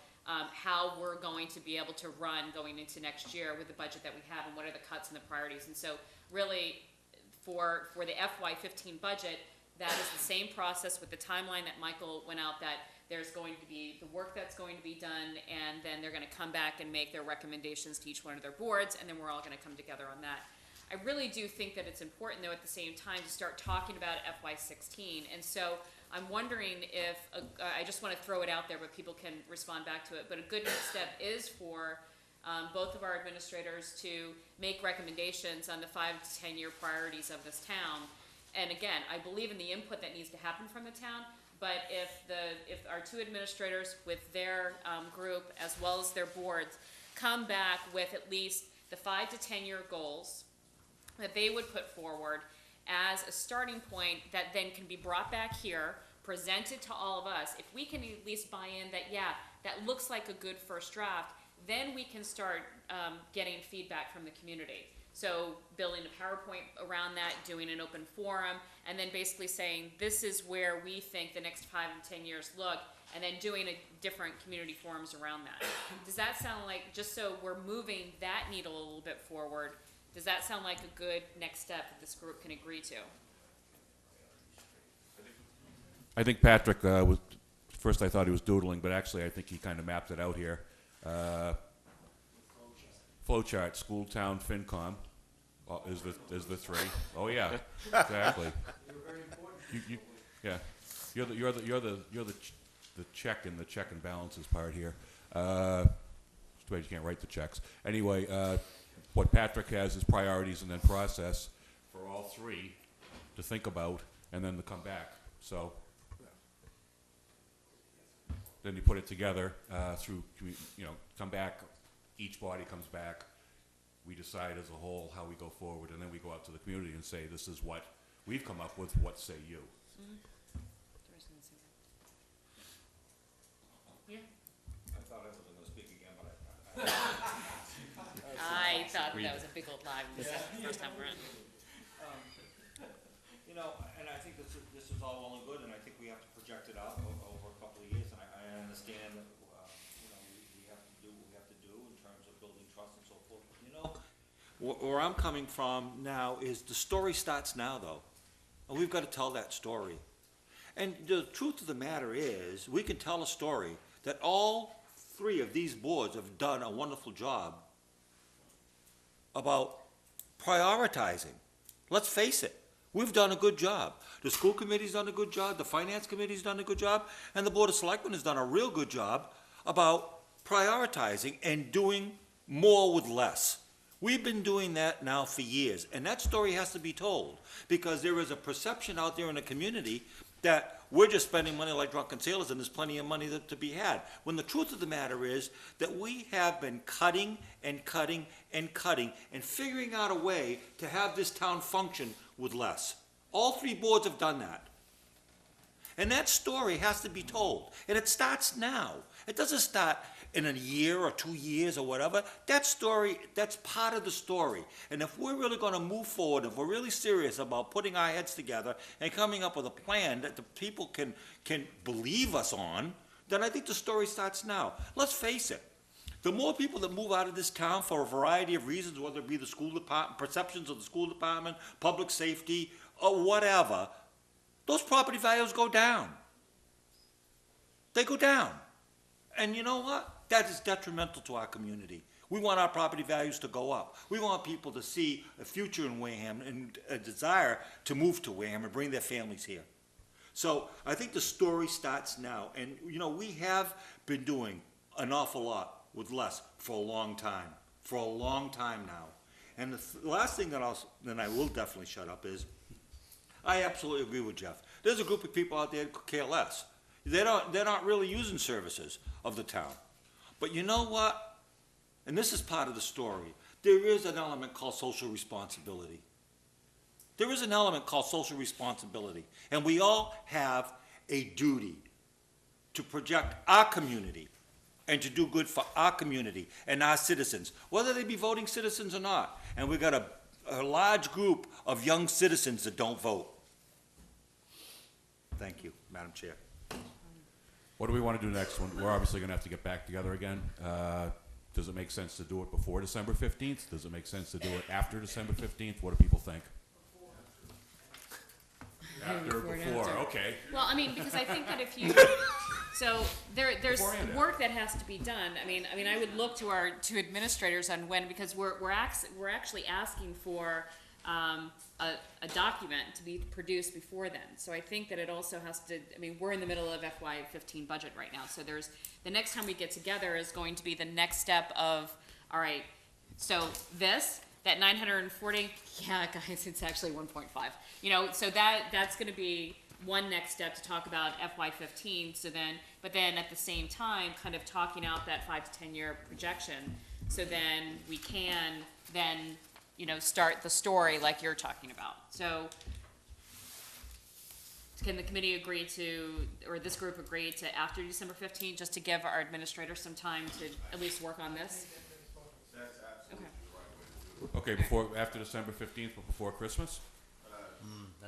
how we're going to be able to run going into next year with the budget that we have and what are the cuts and the priorities. And so really, for the FY15 budget, that is the same process with the timeline that Michael went out, that there's going to be the work that's going to be done, and then they're gonna come back and make their recommendations to each one of their boards, and then we're all gonna come together on that. I really do think that it's important, though, at the same time to start talking about FY16. And so I'm wondering if, I just want to throw it out there, but people can respond back to it, but a good next step is for both of our administrators to make recommendations on the 5 to 10 year priorities of this town. And again, I believe in the input that needs to happen from the town, but if our our two administrators with their group as well as their boards come back with at least the 5 to 10 year goals that they would put forward as a starting point that then can be brought back here, presented to all of us. If we can at least buy in that, yeah, that looks like a good first draft, then we can start getting feedback from the community. So building a PowerPoint around that, doing an open forum, and then basically saying, this is where we think the next 5 and 10 years look, and then doing different community forums around that. Does that sound like, just so we're moving that needle a little bit forward, does that sound like a good next step that this group can agree to? I think Patrick was, first I thought he was doodling, but actually I think he kind of mapped it out here. Flowchart, school, town, FinCom is the three. Oh yeah, exactly. Yeah, you're the check in the check and balances part here. It's too bad you can't write the checks. Anyway, what Patrick has is priorities and then process for all three to think about and then to come back. So then you put it together through, come back. Each body comes back. We decide as a whole how we go forward, and then we go out to the community and say, "This is what we've come up with. What say you?" Yeah. I thought I wasn't gonna speak again, but I thought that was a big old lie the first time around. You know, and I think this is all well and good, and I think we have to project it out over a couple of years, and I understand that, we have to do what we have to do in terms of building trust and so forth. Where I'm coming from now is the story starts now, though, and we've got to tell that story. And the truth of the matter is, we can tell a story that all three of these boards have done a wonderful job about prioritizing. Let's face it, we've done a good job. The school committee's done a good job, the finance committee's done a good job, and the Board of Selectmen has done a real good job about prioritizing and doing more with less. We've been doing that now for years, and that story has to be told, because there is a perception out there in the community that we're just spending money like drunken sailors and there's plenty of money to be had. When the truth of the matter is that we have been cutting and cutting and cutting and figuring out a way to have this town function with less. All three boards have done that. And that story has to be told. And it starts now. It doesn't start in a year or 2 years or whatever. That story, that's part of the story. And if we're really going to move forward, if we're really serious about putting our heads together and coming up with a plan that the people can believe us on, then I think the story starts now. Let's face it. The more people that move out of this town for a variety of reasons, whether it be the school department, perceptions of the school department, public safety, or whatever, those property values go down. They go down. And you know what? That is detrimental to our community. We want our property values to go up. We want people to see a future in Wareham and a desire to move to Wareham and bring their families here. So I think the story starts now. And, we have been doing an awful lot with less for a long time. For a long time now. And the last thing that I will definitely shut up is, I absolutely agree with Jeff. There's a group of people out there who care less. They're not really using services of the town. But you know what? And this is part of the story. There is an element called social responsibility. There is an element called social responsibility. And we all have a duty to project our community and to do good for our community and our citizens, whether they be voting citizens or not. And we've got a large group of young citizens that don't vote. Thank you, Madam Chair. What do we want to do next? We're obviously going to have to get back together again. Does it make sense to do it before December 15th? Does it make sense to do it after December 15th? What do people think? After, before, okay. Well, because I think that if you, so there's work that has to be done. I would look to our two administrators on when, because we're actually asking for a document to be produced before then. So I think that it also has to, we're in the middle of FY15 budget right now. So the next time we get together is going to be the next step of, all right, so that 940, yeah, guys, it's actually 1.5. So that's going to be one next step to talk about FY15, so then, but then at the same time, kind of talking out that 5 to 10 year projection, so then we can then, you know, start the story like you're talking about. So, can the committee agree to, or this group agree to after December 15th, just to give our administrator some time to at least work on this? That's absolutely Okay. the right way to do it. Okay, before, after December 15th, but before Christmas?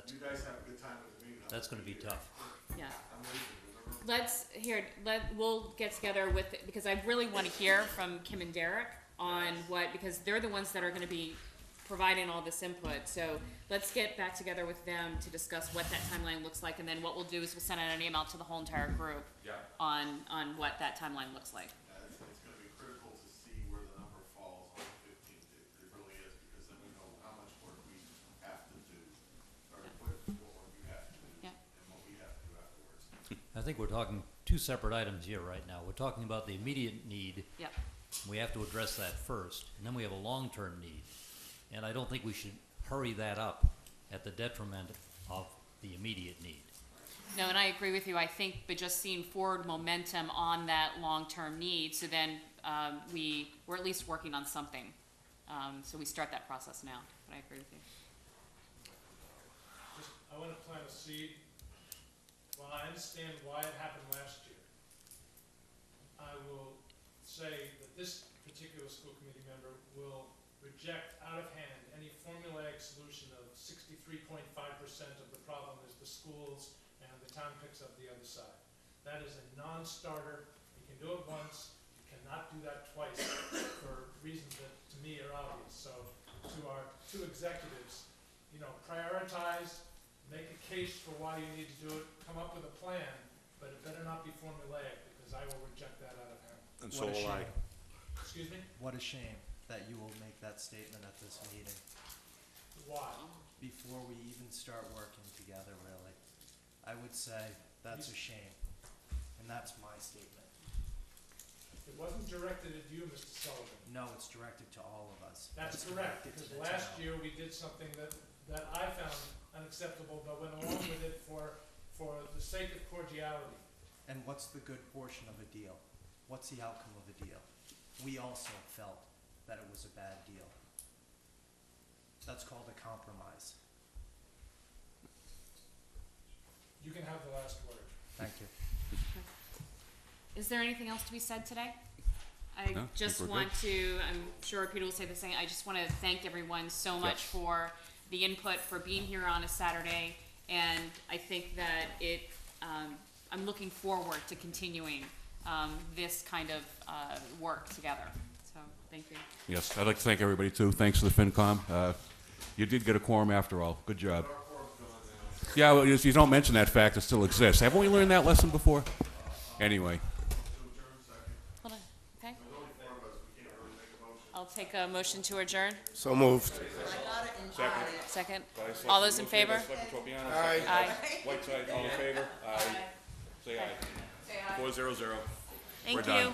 You guys have a good time with the meeting. That's gonna be tough. Yeah. I'm leaving, remember? We'll get together with, because I really want to hear from Kim and Derek on what, because they're the ones that are going to be providing all this input. So let's get back together with them to discuss what that timeline looks like, and then what we'll do is we'll send out an email to the whole entire group Yeah. on what that timeline looks like. It's gonna be critical to see where the number falls on the 15th. It really is, because then we know how much work we have to do, or what work we have to do, Yeah. and what we have to do afterwards. I think we're talking two separate items here right now. We're talking about the immediate need. Yep. We have to address that first, and then we have a long-term need. And I don't think we should hurry that up at the detriment of the immediate need. No, and I agree with you. I think, but just seeing forward momentum on that long-term need, so then we're at least working on something. So we start that process now. But I agree with you. Just, I want to plant a seed. While I understand why it happened last year, I will say that this particular school committee member will reject out of hand any formulaic solution of 63.5% of the problem is the schools and the town picks up the other side. That is a non-starter. You can do it once. You cannot do that twice for reasons that to me are obvious. So to our two executives, you know, prioritize, make a case for why you need to do it, come up with a plan, but it better not be formulaic, because I will reject that out of hand. And so will I. Excuse me? What a shame that you will make that statement at this meeting, Why? before we even start working together, really. I would say that's a shame, and that's my statement. It wasn't directed at you, Mr. Sullivan. No, it's directed to all of us. That's It's correct, directed to because the last town. year we did something that I found unacceptable, but went along with it for the sake of cordiality. And what's the good portion of a deal? What's the outcome of a deal? We also felt that it was a bad deal. That's called a compromise. You can have the last word. Thank you. Is there anything else to be said today? I No, I think just we're want to, I'm sure Peter will say the same, I just want to thank everyone so much for the input, for being here on a Saturday, and I think that I'm looking forward to continuing this kind of work together, so thank you. Yes, I'd like to thank everybody too. Thanks to the FinCom. You did get a quorum after all. Good job. Yeah, well, you don't mention that fact, it still exists. Haven't we learned that lesson before? Anyway. Hold on, okay? I'll take a motion to adjourn. So moved. Second. All those in favor? Aye. Aye. Whiteside, all in favor? Aye. Say aye. 4-0-0. Thank We're done. you.